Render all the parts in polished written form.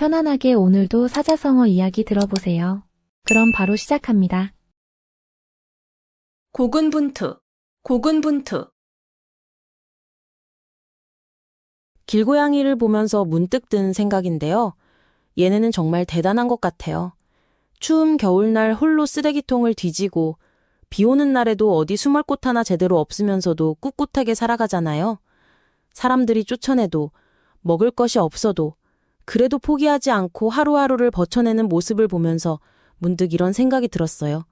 편안하게 오늘도 사자성어 이야기 들어보세요. 그럼 바로 시작합니다. 고군분투, 고군분투. 길고양이를 보면서 문득 든 생각인데요. 얘네는 정말 대단한 것 같아요. 추운 겨울날 홀로 쓰레기통을 뒤지고 비 오는 날에도 어디 숨을 곳 하나 제대로 없으면서도 꿋꿋하게 살아가잖아요. 사람들이 쫓아내도 먹을 것이 없어도 그래도 포기하지 않고 하루하루를 버텨내는 모습을 보면서 문득 이런 생각이 들었어요.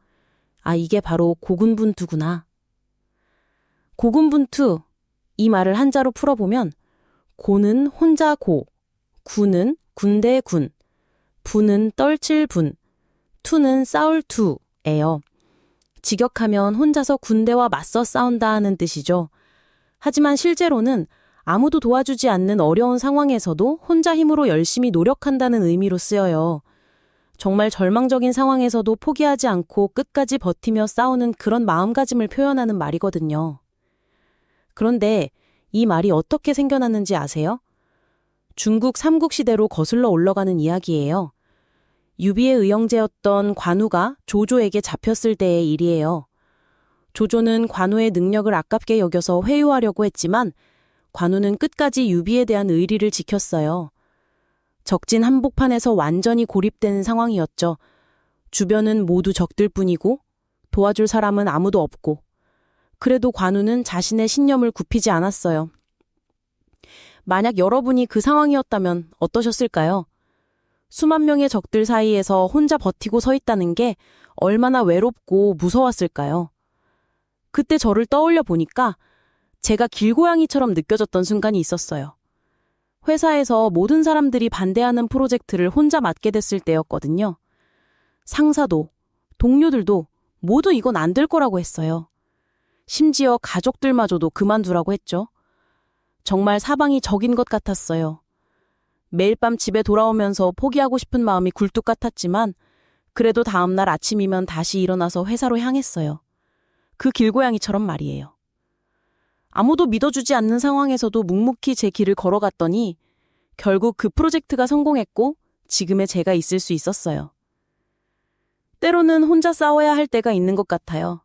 아, 이게 바로 고군분투구나. 고군분투, 이 말을 한자로 풀어보면 고는 혼자 고, 군은 군대의 군, 분은 떨칠 분, 투는 싸울 투예요. 직역하면 혼자서 군대와 맞서 싸운다 하는 뜻이죠. 하지만 실제로는 아무도 도와주지 않는 어려운 상황에서도 혼자 힘으로 열심히 노력한다는 의미로 쓰여요. 정말 절망적인 상황에서도 포기하지 않고 끝까지 버티며 싸우는 그런 마음가짐을 표현하는 말이거든요. 그런데 이 말이 어떻게 생겨났는지 아세요? 중국 삼국시대로 거슬러 올라가는 이야기예요. 유비의 의형제였던 관우가 조조에게 잡혔을 때의 일이에요. 조조는 관우의 능력을 아깝게 여겨서 회유하려고 했지만 관우는 끝까지 유비에 대한 의리를 지켰어요. 적진 한복판에서 완전히 고립된 상황이었죠. 주변은 모두 적들뿐이고 도와줄 사람은 아무도 없고 그래도 관우는 자신의 신념을 굽히지 않았어요. 만약 여러분이 그 상황이었다면 어떠셨을까요? 수만 명의 적들 사이에서 혼자 버티고 서 있다는 게 얼마나 외롭고 무서웠을까요? 그때 저를 떠올려 보니까 제가 길고양이처럼 느껴졌던 순간이 있었어요. 회사에서 모든 사람들이 반대하는 프로젝트를 혼자 맡게 됐을 때였거든요. 상사도, 동료들도 모두 이건 안 될 거라고 했어요. 심지어 가족들마저도 그만두라고 했죠. 정말 사방이 적인 것 같았어요. 매일 밤 집에 돌아오면서 포기하고 싶은 마음이 굴뚝 같았지만 그래도 다음날 아침이면 다시 일어나서 회사로 향했어요. 그 길고양이처럼 말이에요. 아무도 믿어주지 않는 상황에서도 묵묵히 제 길을 걸어갔더니 결국 그 프로젝트가 성공했고 지금의 제가 있을 수 있었어요. 때로는 혼자 싸워야 할 때가 있는 것 같아요.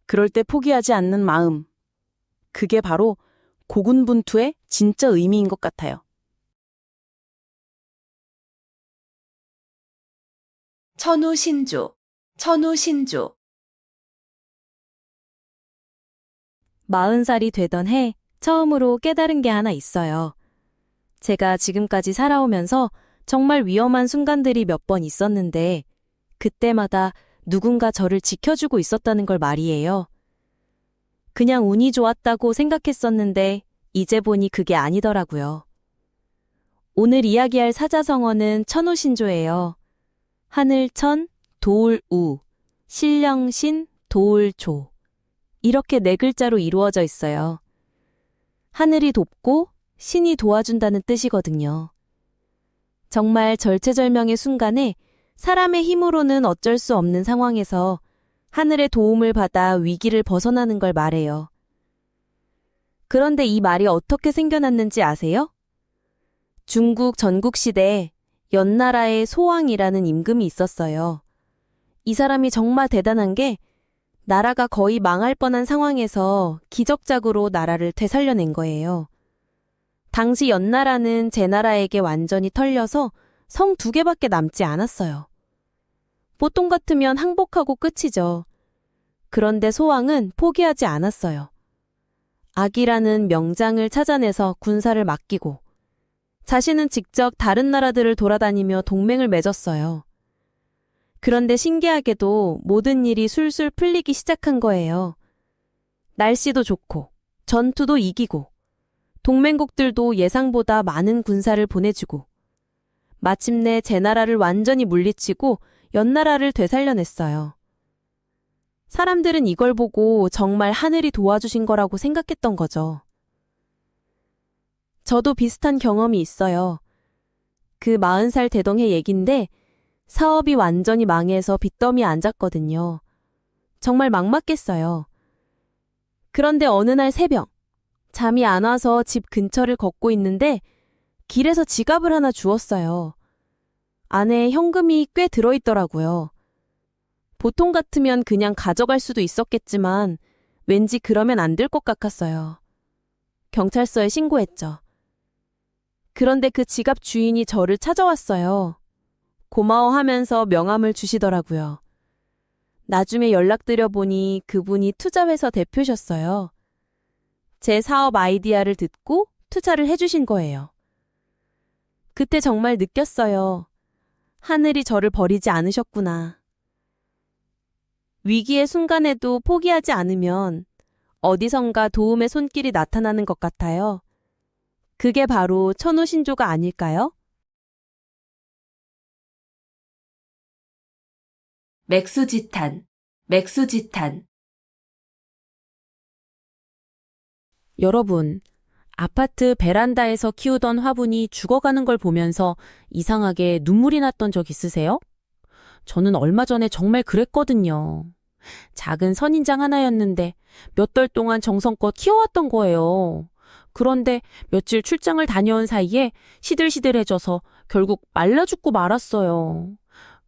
그럴 때 포기하지 않는 마음. 그게 바로 고군분투의 진짜 의미인 것 같아요. 천우신주, 천우신주. 40살이 되던 해 처음으로 깨달은 게 하나 있어요. 제가 지금까지 살아오면서 정말 위험한 순간들이 몇 번 있었는데 그때마다 누군가 저를 지켜주고 있었다는 걸 말이에요. 그냥 운이 좋았다고 생각했었는데 이제 보니 그게 아니더라고요. 오늘 이야기할 사자성어는 천우신조예요. 하늘천, 도울우, 신령신, 도울조. 이렇게 4글자로 이루어져 있어요. 하늘이 돕고 신이 도와준다는 뜻이거든요. 정말 절체절명의 순간에 사람의 힘으로는 어쩔 수 없는 상황에서 하늘의 도움을 받아 위기를 벗어나는 걸 말해요. 그런데 이 말이 어떻게 생겨났는지 아세요? 중국 전국시대에 연나라의 소왕이라는 임금이 있었어요. 이 사람이 정말 대단한 게 나라가 거의 망할 뻔한 상황에서 기적적으로 나라를 되살려낸 거예요. 당시 연나라는 제나라에게 완전히 털려서 성 2개밖에 남지 않았어요. 보통 같으면 항복하고 끝이죠. 그런데 소왕은 포기하지 않았어요. 악이라는 명장을 찾아내서 군사를 맡기고 자신은 직접 다른 나라들을 돌아다니며 동맹을 맺었어요. 그런데 신기하게도 모든 일이 술술 풀리기 시작한 거예요. 날씨도 좋고 전투도 이기고 동맹국들도 예상보다 많은 군사를 보내주고 마침내 제나라를 완전히 물리치고 연나라를 되살려냈어요. 사람들은 이걸 보고 정말 하늘이 도와주신 거라고 생각했던 거죠. 저도 비슷한 경험이 있어요. 그 40살 되던 해 얘긴데 사업이 완전히 망해서 빚더미에 앉았거든요. 정말 막막했어요. 그런데 어느 날 새벽, 잠이 안 와서 집 근처를 걷고 있는데 길에서 지갑을 하나 주웠어요. 안에 현금이 꽤 들어있더라고요. 보통 같으면 그냥 가져갈 수도 있었겠지만 왠지 그러면 안 될 것 같았어요. 경찰서에 신고했죠. 그런데 그 지갑 주인이 저를 찾아왔어요. 고마워하면서 명함을 주시더라고요. 나중에 연락드려 보니 그분이 투자회사 대표셨어요. 제 사업 아이디어를 듣고 투자를 해주신 거예요. 그때 정말 느꼈어요. 하늘이 저를 버리지 않으셨구나. 위기의 순간에도 포기하지 않으면 어디선가 도움의 손길이 나타나는 것 같아요. 그게 바로 천우신조가 아닐까요? 맥수지탄, 맥수지탄. 여러분, 아파트 베란다에서 키우던 화분이 죽어가는 걸 보면서 이상하게 눈물이 났던 적 있으세요? 저는 얼마 전에 정말 그랬거든요. 작은 선인장 하나였는데 몇 달 동안 정성껏 키워왔던 거예요. 그런데 며칠 출장을 다녀온 사이에 시들시들해져서 결국 말라 죽고 말았어요.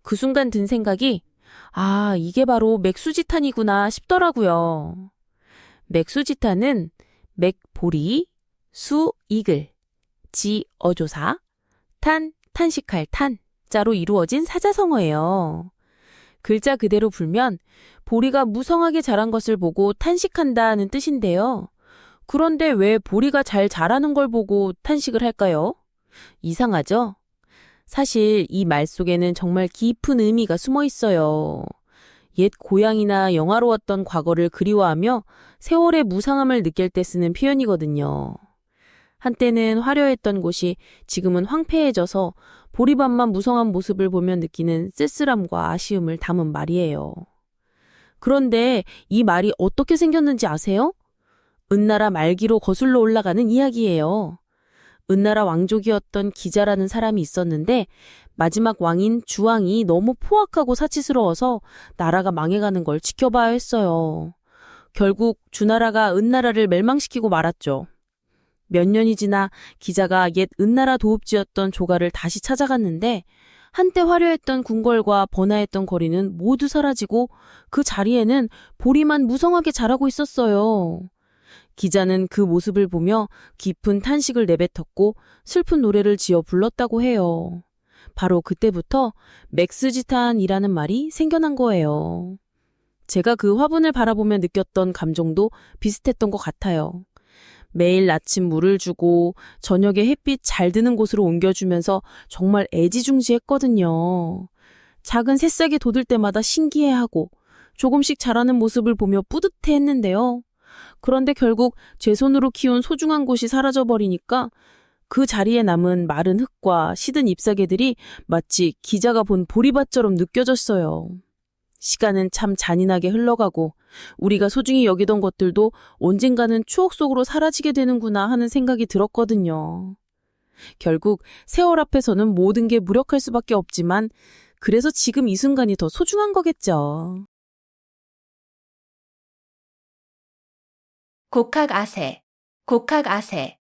그 순간 든 생각이 아, 이게 바로 맥수지탄이구나 싶더라고요. 맥수지탄은 맥, 보리, 수, 이글, 지, 어조사, 탄, 탄식할 탄, 자로 이루어진 사자성어예요. 글자 그대로 불면 보리가 무성하게 자란 것을 보고 탄식한다는 뜻인데요. 그런데 왜 보리가 잘 자라는 걸 보고 탄식을 할까요? 이상하죠? 사실 이 말 속에는 정말 깊은 의미가 숨어 있어요. 옛 고향이나 영화로웠던 과거를 그리워하며 세월의 무상함을 느낄 때 쓰는 표현이거든요. 한때는 화려했던 곳이 지금은 황폐해져서 보리밭만 무성한 모습을 보며 느끼는 쓸쓸함과 아쉬움을 담은 말이에요. 그런데 이 말이 어떻게 생겼는지 아세요? 은나라 말기로 거슬러 올라가는 이야기예요. 은나라 왕족이었던 기자라는 사람이 있었는데 마지막 왕인 주왕이 너무 포악하고 사치스러워서 나라가 망해가는 걸 지켜봐야 했어요. 결국 주나라가 은나라를 멸망시키고 말았죠. 몇 년이 지나 기자가 옛 은나라 도읍지였던 조가를 다시 찾아갔는데 한때 화려했던 궁궐과 번화했던 거리는 모두 사라지고 그 자리에는 보리만 무성하게 자라고 있었어요. 기자는 그 모습을 보며 깊은 탄식을 내뱉었고 슬픈 노래를 지어 불렀다고 해요. 바로 그때부터 맥스지탄이라는 말이 생겨난 거예요. 제가 그 화분을 바라보며 느꼈던 감정도 비슷했던 것 같아요. 매일 아침 물을 주고 저녁에 햇빛 잘 드는 곳으로 옮겨주면서 정말 애지중지했거든요. 작은 새싹이 돋을 때마다 신기해하고 조금씩 자라는 모습을 보며 뿌듯해했는데요. 그런데 결국 제 손으로 키운 소중한 곳이 사라져버리니까 그 자리에 남은 마른 흙과 시든 잎사귀들이 마치 기자가 본 보리밭처럼 느껴졌어요. 시간은 참 잔인하게 흘러가고 우리가 소중히 여기던 것들도 언젠가는 추억 속으로 사라지게 되는구나 하는 생각이 들었거든요. 결국 세월 앞에서는 모든 게 무력할 수밖에 없지만 그래서 지금 이 순간이 더 소중한 거겠죠. 곡학아세, 곡학아세.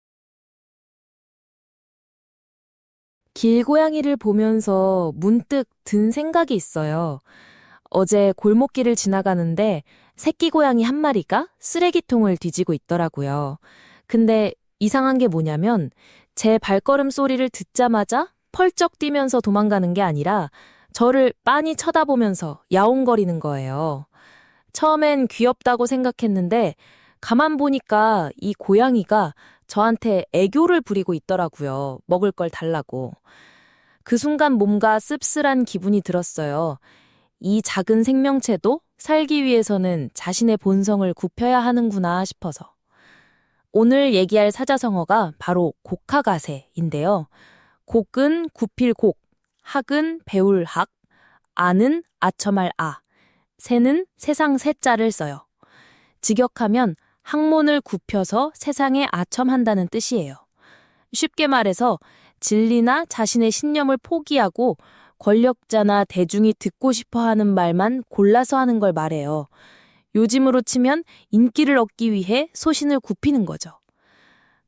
길고양이를 보면서 문득 든 생각이 있어요. 어제 골목길을 지나가는데 새끼 고양이 한 마리가 쓰레기통을 뒤지고 있더라고요. 근데 이상한 게 뭐냐면 제 발걸음 소리를 듣자마자 펄쩍 뛰면서 도망가는 게 아니라 저를 빤히 쳐다보면서 야옹거리는 거예요. 처음엔 귀엽다고 생각했는데 가만 보니까 이 고양이가 저한테 애교를 부리고 있더라고요. 먹을 걸 달라고. 그 순간 뭔가 씁쓸한 기분이 들었어요. 이 작은 생명체도 살기 위해서는 자신의 본성을 굽혀야 하는구나 싶어서. 오늘 얘기할 사자성어가 바로 곡학아세인데요. 곡은 굽힐 곡, 학은 배울 학, 아는 아첨할 아, 새는 세상 새자를 써요. 직역하면 학문을 굽혀서 세상에 아첨한다는 뜻이에요. 쉽게 말해서 진리나 자신의 신념을 포기하고 권력자나 대중이 듣고 싶어 하는 말만 골라서 하는 걸 말해요. 요즘으로 치면 인기를 얻기 위해 소신을 굽히는 거죠.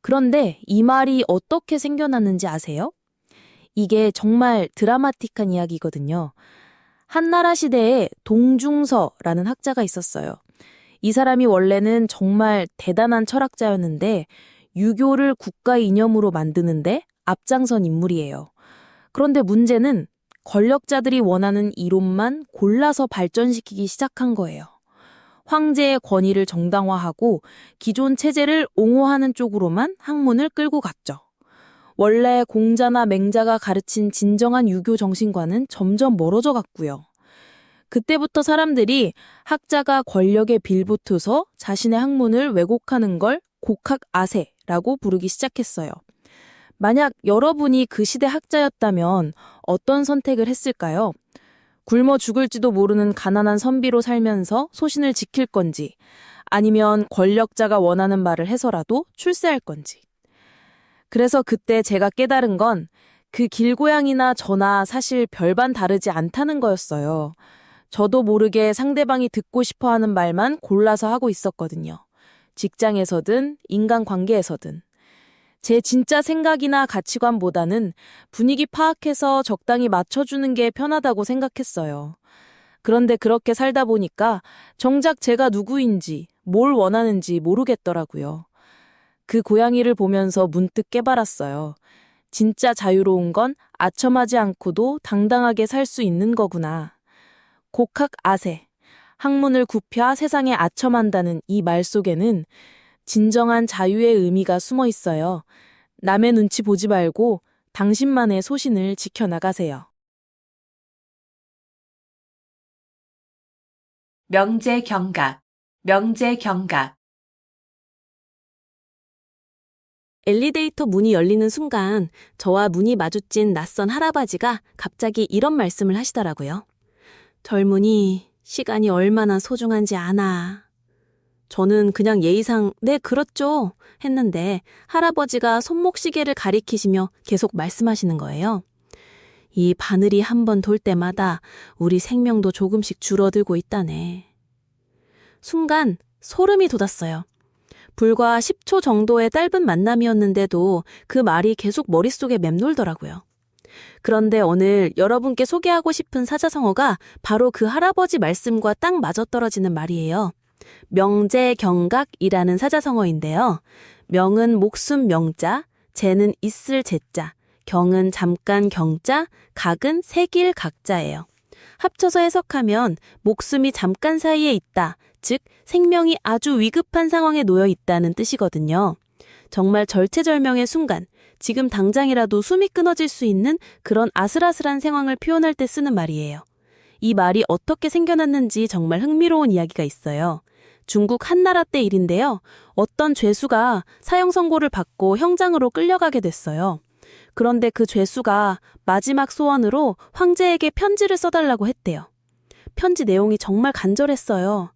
그런데 이 말이 어떻게 생겨났는지 아세요? 이게 정말 드라마틱한 이야기거든요. 한나라 시대에 동중서라는 학자가 있었어요. 이 사람이 원래는 정말 대단한 철학자였는데 유교를 국가 이념으로 만드는데 앞장선 인물이에요. 그런데 문제는 권력자들이 원하는 이론만 골라서 발전시키기 시작한 거예요. 황제의 권위를 정당화하고 기존 체제를 옹호하는 쪽으로만 학문을 끌고 갔죠. 원래 공자나 맹자가 가르친 진정한 유교 정신과는 점점 멀어져 갔고요. 그때부터 사람들이 학자가 권력에 빌붙어서 자신의 학문을 왜곡하는 걸 곡학아세라고 부르기 시작했어요. 만약 여러분이 그 시대 학자였다면 어떤 선택을 했을까요? 굶어 죽을지도 모르는 가난한 선비로 살면서 소신을 지킬 건지, 아니면 권력자가 원하는 말을 해서라도 출세할 건지. 그래서 그때 제가 깨달은 건 그 길고양이나 저나 사실 별반 다르지 않다는 거였어요. 저도 모르게 상대방이 듣고 싶어 하는 말만 골라서 하고 있었거든요. 직장에서든 인간관계에서든. 제 진짜 생각이나 가치관보다는 분위기 파악해서 적당히 맞춰주는 게 편하다고 생각했어요. 그런데 그렇게 살다 보니까 정작 제가 누구인지, 뭘 원하는지 모르겠더라고요. 그 고양이를 보면서 문득 깨달았어요. 진짜 자유로운 건 아첨하지 않고도 당당하게 살 수 있는 거구나. 곡학아세, 학문을 굽혀 세상에 아첨한다는 이 말 속에는 진정한 자유의 의미가 숨어 있어요. 남의 눈치 보지 말고 당신만의 소신을 지켜나가세요. 명제경각, 명제경각. 엘리베이터 문이 열리는 순간 저와 눈이 마주친 낯선 할아버지가 갑자기 이런 말씀을 하시더라고요. 젊은이, 시간이 얼마나 소중한지 아나. 저는 그냥 예의상 네 그렇죠 했는데 할아버지가 손목시계를 가리키시며 계속 말씀하시는 거예요. 이 바늘이 한 번 돌 때마다 우리 생명도 조금씩 줄어들고 있다네. 순간 소름이 돋았어요. 불과 10초 정도의 짧은 만남이었는데도 그 말이 계속 머릿속에 맴돌더라고요. 그런데 오늘 여러분께 소개하고 싶은 사자성어가 바로 그 할아버지 말씀과 딱 맞아떨어지는 말이에요. 명제경각이라는 사자성어인데요. 명은 목숨 명자, 제는 있을 제자, 경은 잠깐 경자, 각은 새길 각자예요. 합쳐서 해석하면 목숨이 잠깐 사이에 있다, 즉 생명이 아주 위급한 상황에 놓여 있다는 뜻이거든요. 정말 절체절명의 순간, 지금 당장이라도 숨이 끊어질 수 있는 그런 아슬아슬한 상황을 표현할 때 쓰는 말이에요. 이 말이 어떻게 생겨났는지 정말 흥미로운 이야기가 있어요. 중국 한나라 때 일인데요. 어떤 죄수가 사형 선고를 받고 형장으로 끌려가게 됐어요. 그런데 그 죄수가 마지막 소원으로 황제에게 편지를 써달라고 했대요. 편지 내용이 정말 간절했어요.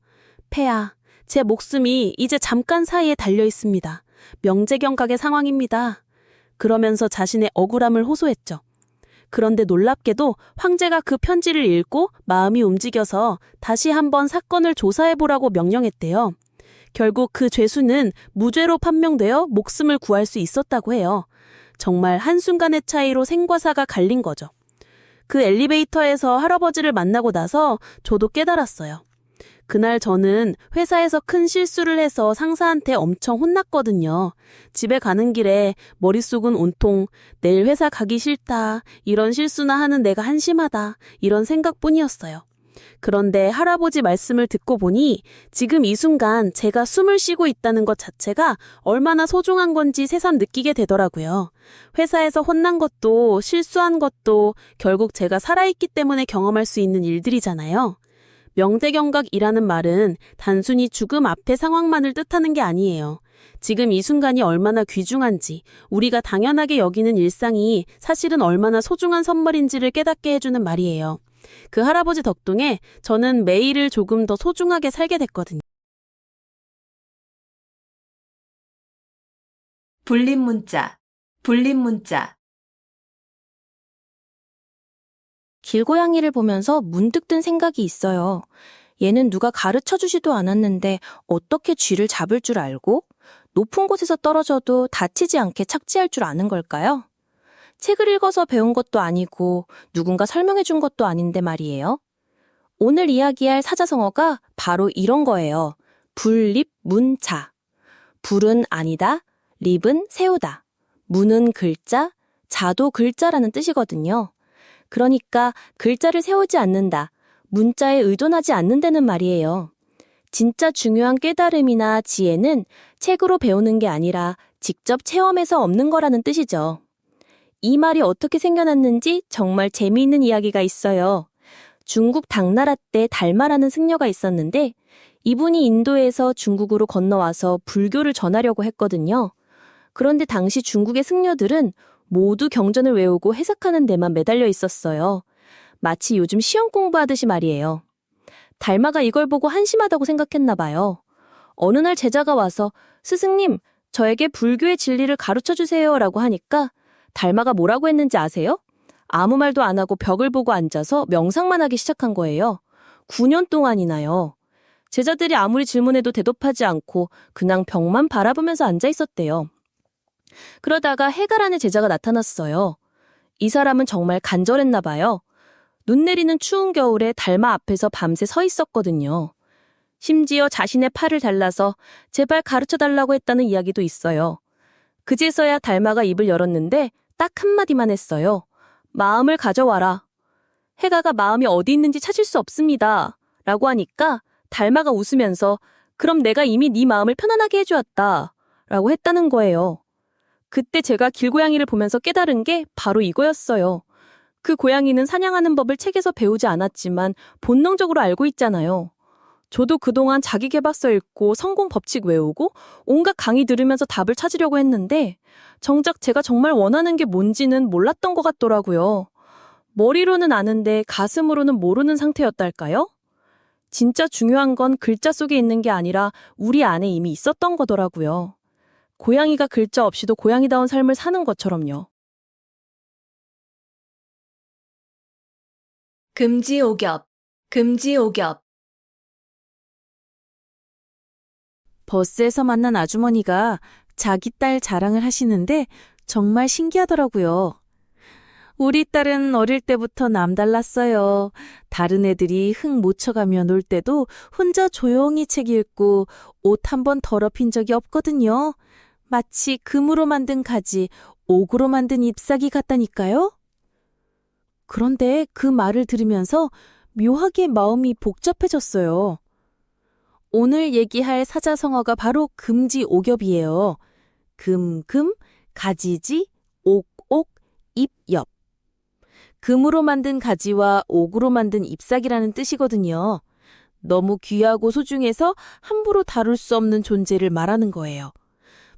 폐하, 제 목숨이 이제 잠깐 사이에 달려 있습니다. 명제경각의 상황입니다. 그러면서 자신의 억울함을 호소했죠. 그런데 놀랍게도 황제가 그 편지를 읽고 마음이 움직여서 다시 한번 사건을 조사해보라고 명령했대요. 결국 그 죄수는 무죄로 판명되어 목숨을 구할 수 있었다고 해요. 정말 한순간의 차이로 생과 사가 갈린 거죠. 그 엘리베이터에서 할아버지를 만나고 나서 저도 깨달았어요. 그날 저는 회사에서 큰 실수를 해서 상사한테 엄청 혼났거든요. 집에 가는 길에 머릿속은 온통 내일 회사 가기 싫다, 이런 실수나 하는 내가 한심하다, 이런 생각뿐이었어요. 그런데 할아버지 말씀을 듣고 보니 지금 이 순간 제가 숨을 쉬고 있다는 것 자체가 얼마나 소중한 건지 새삼 느끼게 되더라고요. 회사에서 혼난 것도 실수한 것도 결국 제가 살아있기 때문에 경험할 수 있는 일들이잖아요. 명제경각이라는 말은 단순히 죽음 앞의 상황만을 뜻하는 게 아니에요. 지금 이 순간이 얼마나 귀중한지, 우리가 당연하게 여기는 일상이 사실은 얼마나 소중한 선물인지를 깨닫게 해주는 말이에요. 그 할아버지 덕분에 저는 매일을 조금 더 소중하게 살게 됐거든요. 불림문자, 불림문자. 길고양이를 보면서 문득 든 생각이 있어요. 얘는 누가 가르쳐주지도 않았는데 어떻게 쥐를 잡을 줄 알고 높은 곳에서 떨어져도 다치지 않게 착지할 줄 아는 걸까요? 책을 읽어서 배운 것도 아니고 누군가 설명해 준 것도 아닌데 말이에요. 오늘 이야기할 사자성어가 바로 이런 거예요. 불립문자. 불은 아니다, 립은 세우다, 문은 글자, 자도 글자라는 뜻이거든요. 그러니까 글자를 세우지 않는다, 문자에 의존하지 않는다는 말이에요. 진짜 중요한 깨달음이나 지혜는 책으로 배우는 게 아니라 직접 체험해서 얻는 거라는 뜻이죠. 이 말이 어떻게 생겨났는지 정말 재미있는 이야기가 있어요. 중국 당나라 때 달마라는 승려가 있었는데 이분이 인도에서 중국으로 건너와서 불교를 전하려고 했거든요. 그런데 당시 중국의 승려들은 모두 경전을 외우고 해석하는 데만 매달려 있었어요. 마치 요즘 시험 공부하듯이 말이에요. 달마가 이걸 보고 한심하다고 생각했나 봐요. 어느 날 제자가 와서 스승님, 저에게 불교의 진리를 가르쳐 주세요 라고 하니까 달마가 뭐라고 했는지 아세요? 아무 말도 안 하고 벽을 보고 앉아서 명상만 하기 시작한 거예요. 9년 동안이나요. 제자들이 아무리 질문해도 대답하지 않고 그냥 벽만 바라보면서 앉아 있었대요. 그러다가 해가라는 제자가 나타났어요. 이 사람은 정말 간절했나 봐요. 눈 내리는 추운 겨울에 달마 앞에서 밤새 서 있었거든요. 심지어 자신의 팔을 달라서 제발 가르쳐달라고 했다는 이야기도 있어요. 그제서야 달마가 입을 열었는데 딱 한마디만 했어요. 마음을 가져와라. 해가가 마음이 어디 있는지 찾을 수 없습니다. 라고 하니까 달마가 웃으면서 그럼 내가 이미 네 마음을 편안하게 해주었다. 라고 했다는 거예요. 그때 제가 길고양이를 보면서 깨달은 게 바로 이거였어요. 그 고양이는 사냥하는 법을 책에서 배우지 않았지만 본능적으로 알고 있잖아요. 저도 그동안 자기계발서 읽고 성공 법칙 외우고 온갖 강의 들으면서 답을 찾으려고 했는데 정작 제가 정말 원하는 게 뭔지는 몰랐던 것 같더라고요. 머리로는 아는데 가슴으로는 모르는 상태였달까요? 진짜 중요한 건 글자 속에 있는 게 아니라 우리 안에 이미 있었던 거더라고요. 고양이가 글자 없이도 고양이다운 삶을 사는 것처럼요. 금지오겹, 금지오겹. 버스에서 만난 아주머니가 자기 딸 자랑을 하시는데 정말 신기하더라고요. 우리 딸은 어릴 때부터 남달랐어요. 다른 애들이 흙 못 쳐가며 놀 때도 혼자 조용히 책 읽고 옷 한 번 더럽힌 적이 없거든요. 마치 금으로 만든 가지, 옥으로 만든 잎사귀 같다니까요. 그런데 그 말을 들으면서 묘하게 마음이 복잡해졌어요. 오늘 얘기할 사자성어가 바로 금지오겹이에요. 금, 가지지, 옥, 잎, 엽. 금으로 만든 가지와 옥으로 만든 잎사귀라는 뜻이거든요. 너무 귀하고 소중해서 함부로 다룰 수 없는 존재를 말하는 거예요.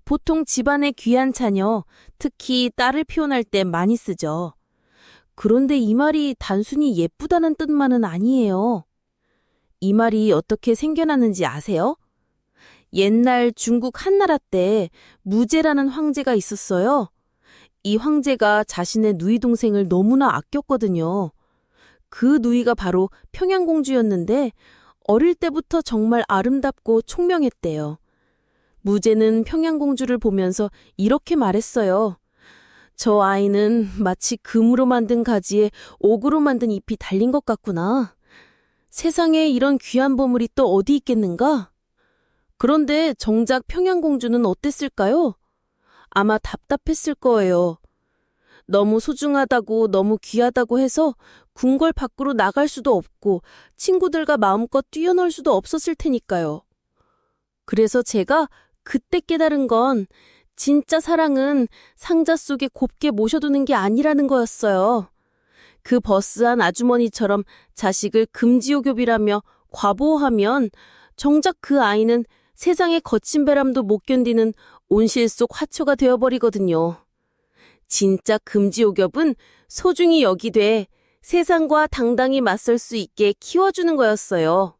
보통 집안의 귀한 자녀, 특히 딸을 표현할 때 많이 쓰죠. 그런데 이 말이 단순히 예쁘다는 뜻만은 아니에요. 이 말이 어떻게 생겨났는지 아세요? 옛날 중국 한나라 때 무제라는 황제가 있었어요. 이 황제가 자신의 누이 동생을 너무나 아꼈거든요. 그 누이가 바로 평양공주였는데 어릴 때부터 정말 아름답고 총명했대요. 무제는 평양공주를 보면서 이렇게 말했어요. 저 아이는 마치 금으로 만든 가지에 옥으로 만든 잎이 달린 것 같구나. 세상에 이런 귀한 보물이 또 어디 있겠는가? 그런데 정작 평양공주는 어땠을까요? 아마 답답했을 거예요. 너무 소중하다고 너무 귀하다고 해서 궁궐 밖으로 나갈 수도 없고 친구들과 마음껏 뛰어놀 수도 없었을 테니까요. 그래서 제가 그때 깨달은 건 진짜 사랑은 상자 속에 곱게 모셔두는 게 아니라는 거였어요. 그 버스 안 아주머니처럼 자식을 금지오겹이라며 과보호하면 정작 그 아이는 세상의 거친 바람도 못 견디는 온실 속 화초가 되어버리거든요. 진짜 금지오겹은 소중히 여기되 세상과 당당히 맞설 수 있게 키워주는 거였어요.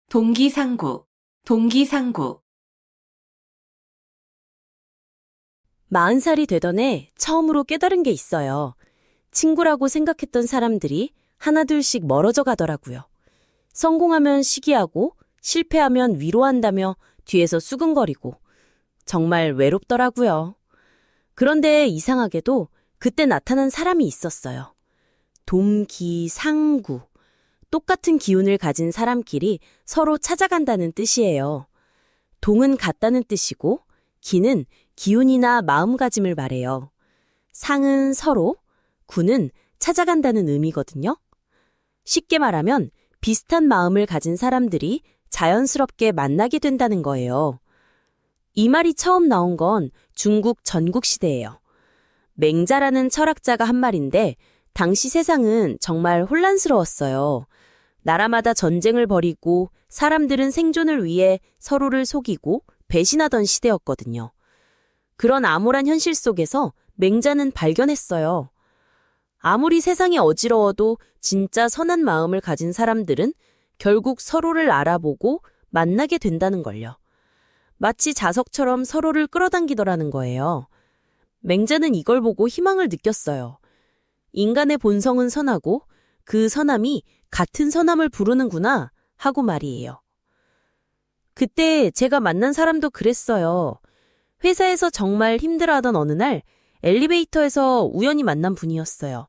동기상구, 동기상구. 40살이 되던 해 처음으로 깨달은 게 있어요. 친구라고 생각했던 사람들이 하나둘씩 멀어져 가더라고요. 성공하면 시기하고 실패하면 위로한다며 뒤에서 수근거리고 정말 외롭더라고요. 그런데 이상하게도 그때 나타난 사람이 있었어요. 동기상구. 똑같은 기운을 가진 사람끼리 서로 찾아간다는 뜻이에요. 동은 같다는 뜻이고, 기는 기운이나 마음가짐을 말해요. 상은 서로, 구는 찾아간다는 의미거든요. 쉽게 말하면 비슷한 마음을 가진 사람들이 자연스럽게 만나게 된다는 거예요. 이 말이 처음 나온 건 중국 전국시대예요. 맹자라는 철학자가 한 말인데 당시 세상은 정말 혼란스러웠어요. 나라마다 전쟁을 벌이고 사람들은 생존을 위해 서로를 속이고 배신하던 시대였거든요. 그런 암울한 현실 속에서 맹자는 발견했어요. 아무리 세상이 어지러워도 진짜 선한 마음을 가진 사람들은 결국 서로를 알아보고 만나게 된다는 걸요. 마치 자석처럼 서로를 끌어당기더라는 거예요. 맹자는 이걸 보고 희망을 느꼈어요. 인간의 본성은 선하고 그 선함이 같은 선함을 부르는구나 하고 말이에요. 그때 제가 만난 사람도 그랬어요. 회사에서 정말 힘들어하던 어느 날 엘리베이터에서 우연히 만난 분이었어요.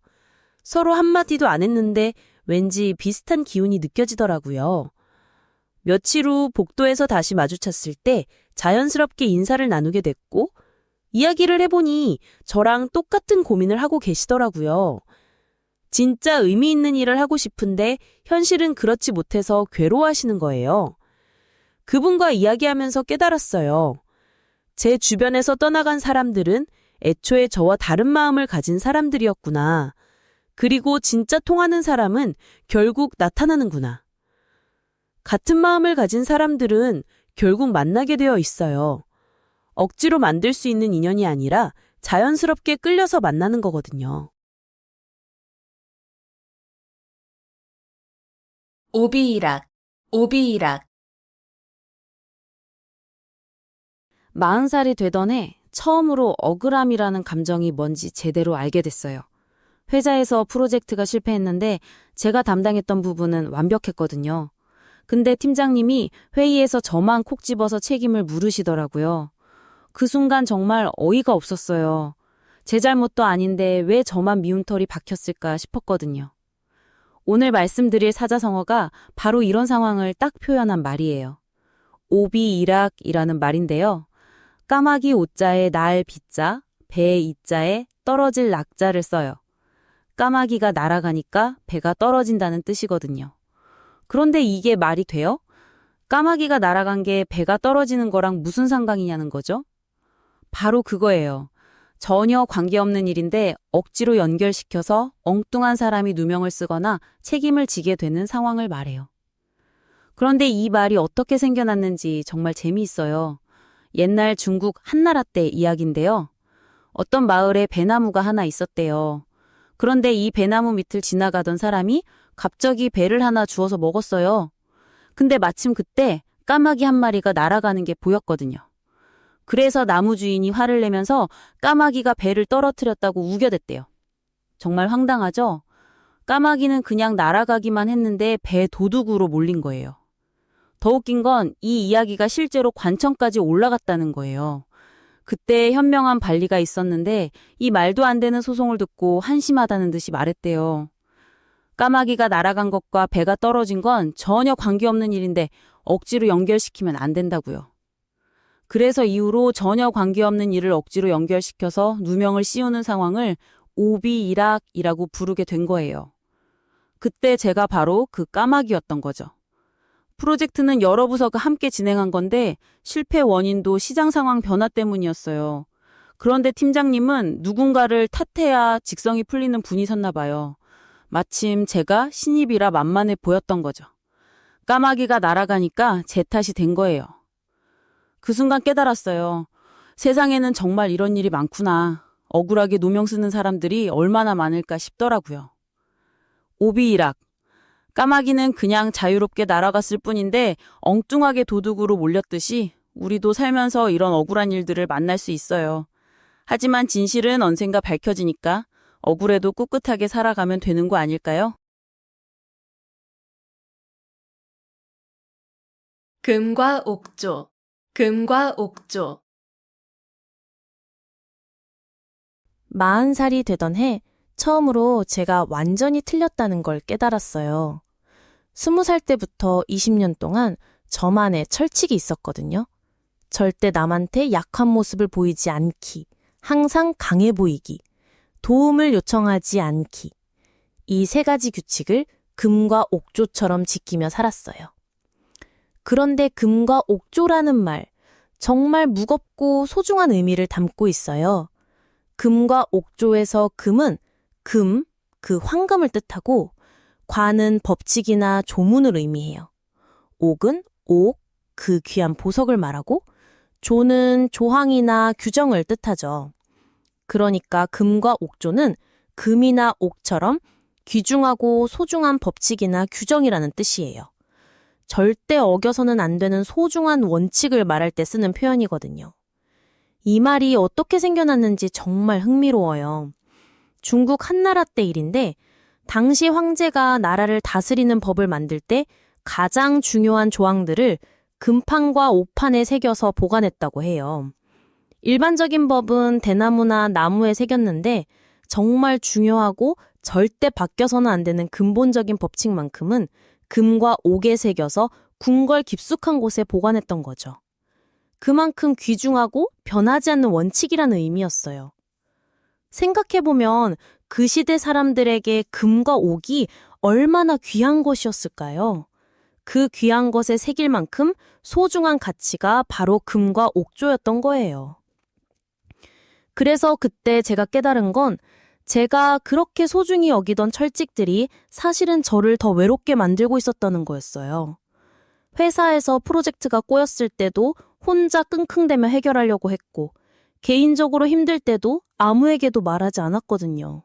서로 한마디도 안 했는데 왠지 비슷한 기운이 느껴지더라고요. 며칠 후 복도에서 다시 마주쳤을 때 자연스럽게 인사를 나누게 됐고 이야기를 해보니 저랑 똑같은 고민을 하고 계시더라고요. 진짜 의미 있는 일을 하고 싶은데 현실은 그렇지 못해서 괴로워하시는 거예요. 그분과 이야기하면서 깨달았어요. 제 주변에서 떠나간 사람들은 애초에 저와 다른 마음을 가진 사람들이었구나. 그리고 진짜 통하는 사람은 결국 나타나는구나. 같은 마음을 가진 사람들은 결국 만나게 되어 있어요. 억지로 만들 수 있는 인연이 아니라 자연스럽게 끌려서 만나는 거거든요. 오비일학, 오비일학. 40살이 되던 해 처음으로 억울함이라는 감정이 뭔지 제대로 알게 됐어요. 회사에서 프로젝트가 실패했는데 제가 담당했던 부분은 완벽했거든요. 근데 팀장님이 회의에서 저만 콕 집어서 책임을 물으시더라고요. 그 순간 정말 어이가 없었어요. 제 잘못도 아닌데 왜 저만 미움털이 박혔을까 싶었거든요. 오늘 말씀드릴 사자성어가 바로 이런 상황을 딱 표현한 말이에요. 오비일학이라는 말인데요. 까마귀 오자에 날 비자, 배 이자에 떨어질 낙자를 써요. 까마귀가 날아가니까 배가 떨어진다는 뜻이거든요. 그런데 이게 말이 돼요? 까마귀가 날아간 게 배가 떨어지는 거랑 무슨 상관이냐는 거죠? 바로 그거예요. 전혀 관계없는 일인데 억지로 연결시켜서 엉뚱한 사람이 누명을 쓰거나 책임을 지게 되는 상황을 말해요. 그런데 이 말이 어떻게 생겨났는지 정말 재미있어요. 옛날 중국 한나라 때 이야기인데요. 어떤 마을에 배나무가 하나 있었대요. 그런데 이 배나무 밑을 지나가던 사람이 갑자기 배를 하나 주워서 먹었어요. 근데 마침 그때 까마귀 한 마리가 날아가는 게 보였거든요. 그래서 나무 주인이 화를 내면서 까마귀가 배를 떨어뜨렸다고 우겨댔대요. 정말 황당하죠? 까마귀는 그냥 날아가기만 했는데 배 도둑으로 몰린 거예요. 더 웃긴 건 이 이야기가 실제로 관청까지 올라갔다는 거예요. 그때 현명한 관리가 있었는데 이 말도 안 되는 소송을 듣고 한심하다는 듯이 말했대요. 까마귀가 날아간 것과 배가 떨어진 건 전혀 관계없는 일인데 억지로 연결시키면 안 된다고요. 그래서 이후로 전혀 관계없는 일을 억지로 연결시켜서 누명을 씌우는 상황을 오비일학이라고 부르게 된 거예요. 그때 제가 바로 그 까마귀였던 거죠. 프로젝트는 여러 부서가 함께 진행한 건데 실패 원인도 시장 상황 변화 때문이었어요. 그런데 팀장님은 누군가를 탓해야 직성이 풀리는 분이셨나 봐요. 마침 제가 신입이라 만만해 보였던 거죠. 까마귀가 날아가니까 제 탓이 된 거예요. 그 순간 깨달았어요. 세상에는 정말 이런 일이 많구나. 억울하게 누명 쓰는 사람들이 얼마나 많을까 싶더라고요. 오비일학. 까마귀는 그냥 자유롭게 날아갔을 뿐인데 엉뚱하게 도둑으로 몰렸듯이 우리도 살면서 이런 억울한 일들을 만날 수 있어요. 하지만 진실은 언젠가 밝혀지니까 억울해도 꿋꿋하게 살아가면 되는 거 아닐까요? 금과 옥조, 금과 옥조. 40살이 되던 해 처음으로 제가 완전히 틀렸다는 걸 깨달았어요. 20살 때부터 20년 동안 저만의 철칙이 있었거든요. 절대 남한테 약한 모습을 보이지 않기, 항상 강해 보이기, 도움을 요청하지 않기. 이 3가지 규칙을 금과 옥조처럼 지키며 살았어요. 그런데 금과 옥조라는 말, 정말 무겁고 소중한 의미를 담고 있어요. 금과 옥조에서 금은 금, 그 황금을 뜻하고, 과는 법칙이나 조문을 의미해요. 옥은 옥, 그 귀한 보석을 말하고, 조는 조항이나 규정을 뜻하죠. 그러니까 금과 옥조는 금이나 옥처럼 귀중하고 소중한 법칙이나 규정이라는 뜻이에요. 절대 어겨서는 안 되는 소중한 원칙을 말할 때 쓰는 표현이거든요. 이 말이 어떻게 생겨났는지 정말 흥미로워요. 중국 한나라 때 일인데 당시 황제가 나라를 다스리는 법을 만들 때 가장 중요한 조항들을 금판과 옥판에 새겨서 보관했다고 해요. 일반적인 법은 대나무나 나무에 새겼는데 정말 중요하고 절대 바뀌어서는 안 되는 근본적인 법칙만큼은 금과 옥에 새겨서 궁궐 깊숙한 곳에 보관했던 거죠. 그만큼 귀중하고 변하지 않는 원칙이라는 의미였어요. 생각해보면 그 시대 사람들에게 금과 옥이 얼마나 귀한 것이었을까요? 그 귀한 것에 새길 만큼 소중한 가치가 바로 금과 옥조였던 거예요. 그래서 그때 제가 깨달은 건 제가 그렇게 소중히 여기던 철칙들이 사실은 저를 더 외롭게 만들고 있었다는 거였어요. 회사에서 프로젝트가 꼬였을 때도 혼자 끙끙대며 해결하려고 했고, 개인적으로 힘들 때도 아무에게도 말하지 않았거든요.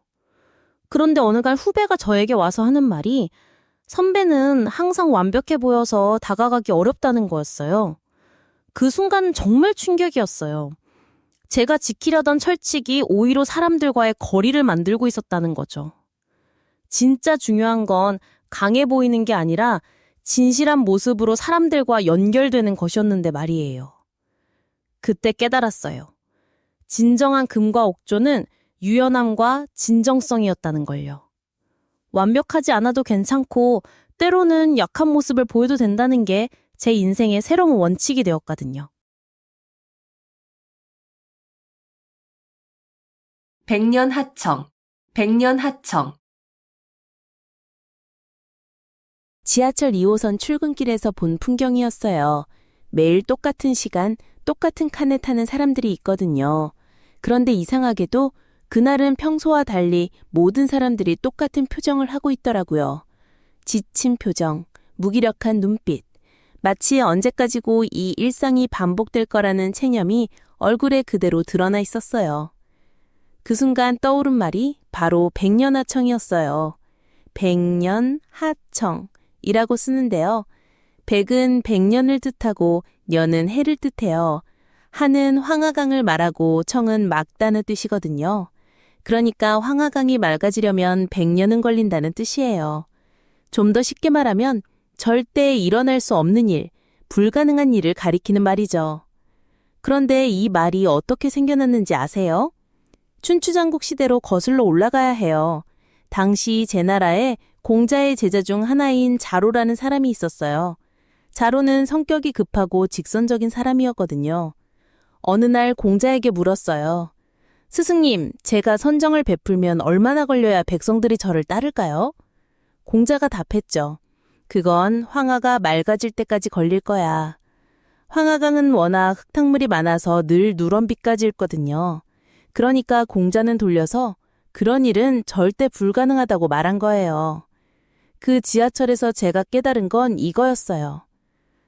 그런데 어느 날 후배가 저에게 와서 하는 말이 선배는 항상 완벽해 보여서 다가가기 어렵다는 거였어요. 그 순간 정말 충격이었어요. 제가 지키려던 철칙이 오히려 사람들과의 거리를 만들고 있었다는 거죠. 진짜 중요한 건 강해 보이는 게 아니라 진실한 모습으로 사람들과 연결되는 것이었는데 말이에요. 그때 깨달았어요. 진정한 금과 옥조는 유연함과 진정성이었다는 걸요. 완벽하지 않아도 괜찮고 때로는 약한 모습을 보여도 된다는 게 제 인생의 새로운 원칙이 되었거든요. 백년하청, 백년하청. 지하철 2호선 출근길에서 본 풍경이었어요. 매일 똑같은 시간, 똑같은 칸에 타는 사람들이 있거든요. 그런데 이상하게도 그날은 평소와 달리 모든 사람들이 똑같은 표정을 하고 있더라고요. 지친 표정, 무기력한 눈빛, 마치 언제까지고 이 일상이 반복될 거라는 체념이 얼굴에 그대로 드러나 있었어요. 그 순간 떠오른 말이 바로 백년하청이었어요. 백년하청이라고 쓰는데요. 백은 백년을 뜻하고 년은 해를 뜻해요. 하는 황하강을 말하고 청은 맑다는 뜻이거든요. 그러니까 황하강이 맑아지려면 100년은 걸린다는 뜻이에요. 좀 더 쉽게 말하면 절대 일어날 수 없는 일, 불가능한 일을 가리키는 말이죠. 그런데 이 말이 어떻게 생겨났는지 아세요? 춘추전국 시대로 거슬러 올라가야 해요. 당시 제 나라에 공자의 제자 중 하나인 자로라는 사람이 있었어요. 자로는 성격이 급하고 직선적인 사람이었거든요. 어느 날 공자에게 물었어요. 스승님, 제가 선정을 베풀면 얼마나 걸려야 백성들이 저를 따를까요? 공자가 답했죠. 그건 황하가 맑아질 때까지 걸릴 거야. 황하강은 워낙 흙탕물이 많아서 늘 누런비까지 있거든요. 그러니까 공자는 돌려서 그런 일은 절대 불가능하다고 말한 거예요. 그 지하철에서 제가 깨달은 건 이거였어요.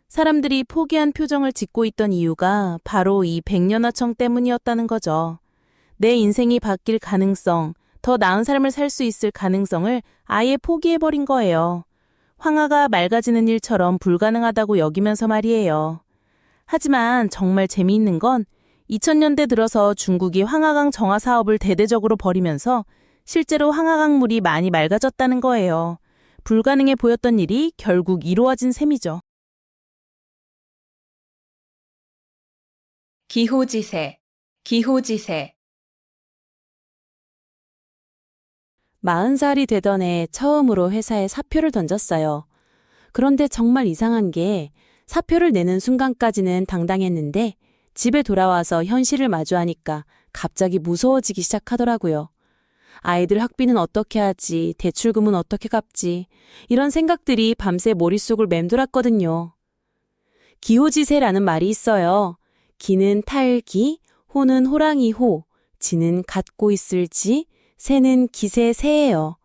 사람들이 포기한 표정을 짓고 있던 이유가 바로 이 백년하청 때문이었다는 거죠. 내 인생이 바뀔 가능성, 더 나은 삶을 살 수 있을 가능성을 아예 포기해버린 거예요. 황하가 맑아지는 일처럼 불가능하다고 여기면서 말이에요. 하지만 정말 재미있는 건 2000년대 들어서 중국이 황하강 정화 사업을 대대적으로 벌이면서 실제로 황하강물이 많이 맑아졌다는 거예요. 불가능해 보였던 일이 결국 이루어진 셈이죠. 기호지세, 기호지세. 40살이 되던 해 처음으로 회사에 사표를 던졌어요. 그런데 정말 이상한 게 사표를 내는 순간까지는 당당했는데 집에 돌아와서 현실을 마주하니까 갑자기 무서워지기 시작하더라고요. 아이들 학비는 어떻게 하지, 대출금은 어떻게 갚지, 이런 생각들이 밤새 머릿속을 맴돌았거든요. 기호지세라는 말이 있어요. 기는 탈기, 호는 호랑이 호, 지는 갖고 있을 지, 새는 기세 새예요.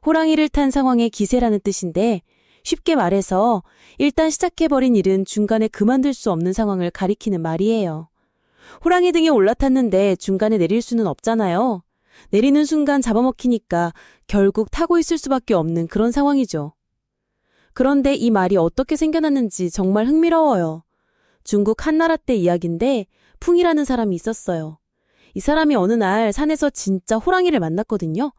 호랑이를 탄 상황의 기세라는 뜻인데 쉽게 말해서 일단 시작해버린 일은 중간에 그만둘 수 없는 상황을 가리키는 말이에요. 호랑이 등에 올라탔는데 중간에 내릴 수는 없잖아요. 내리는 순간 잡아먹히니까 결국 타고 있을 수밖에 없는 그런 상황이죠. 그런데 이 말이 어떻게 생겨났는지 정말 흥미로워요. 중국 한나라 때 이야기인데 풍이라는 사람이 있었어요. 이 사람이 어느 날 산에서 진짜 호랑이를 만났거든요.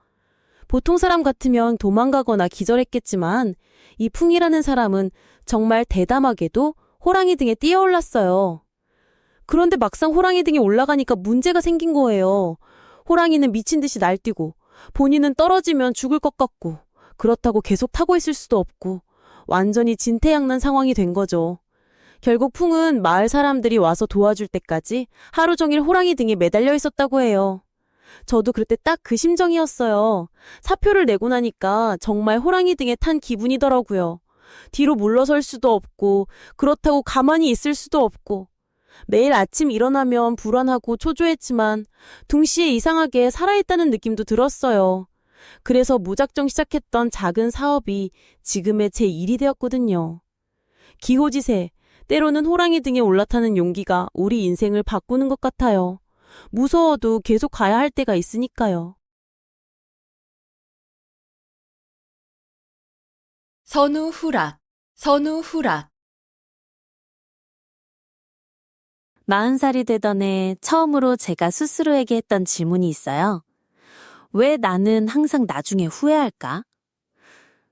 보통 사람 같으면 도망가거나 기절했겠지만 이 풍이라는 사람은 정말 대담하게도 호랑이 등에 뛰어올랐어요. 그런데 막상 호랑이 등에 올라가니까 문제가 생긴 거예요. 호랑이는 미친 듯이 날뛰고 본인은 떨어지면 죽을 것 같고 그렇다고 계속 타고 있을 수도 없고 완전히 진퇴양난 상황이 된 거죠. 결국 풍은 마을 사람들이 와서 도와줄 때까지 하루 종일 호랑이 등에 매달려 있었다고 해요. 저도 그때 딱 그 심정이었어요. 사표를 내고 나니까 정말 호랑이 등에 탄 기분이더라고요. 뒤로 물러설 수도 없고 그렇다고 가만히 있을 수도 없고 매일 아침 일어나면 불안하고 초조했지만 동시에 이상하게 살아있다는 느낌도 들었어요. 그래서 무작정 시작했던 작은 사업이 지금의 제 일이 되었거든요. 기호지세, 때로는 호랑이 등에 올라타는 용기가 우리 인생을 바꾸는 것 같아요. 무서워도 계속 가야 할 때가 있으니까요. 선우후락, 선우후락. 40살이 되던 해 처음으로 제가 스스로에게 했던 질문이 있어요. 왜 나는 항상 나중에 후회할까?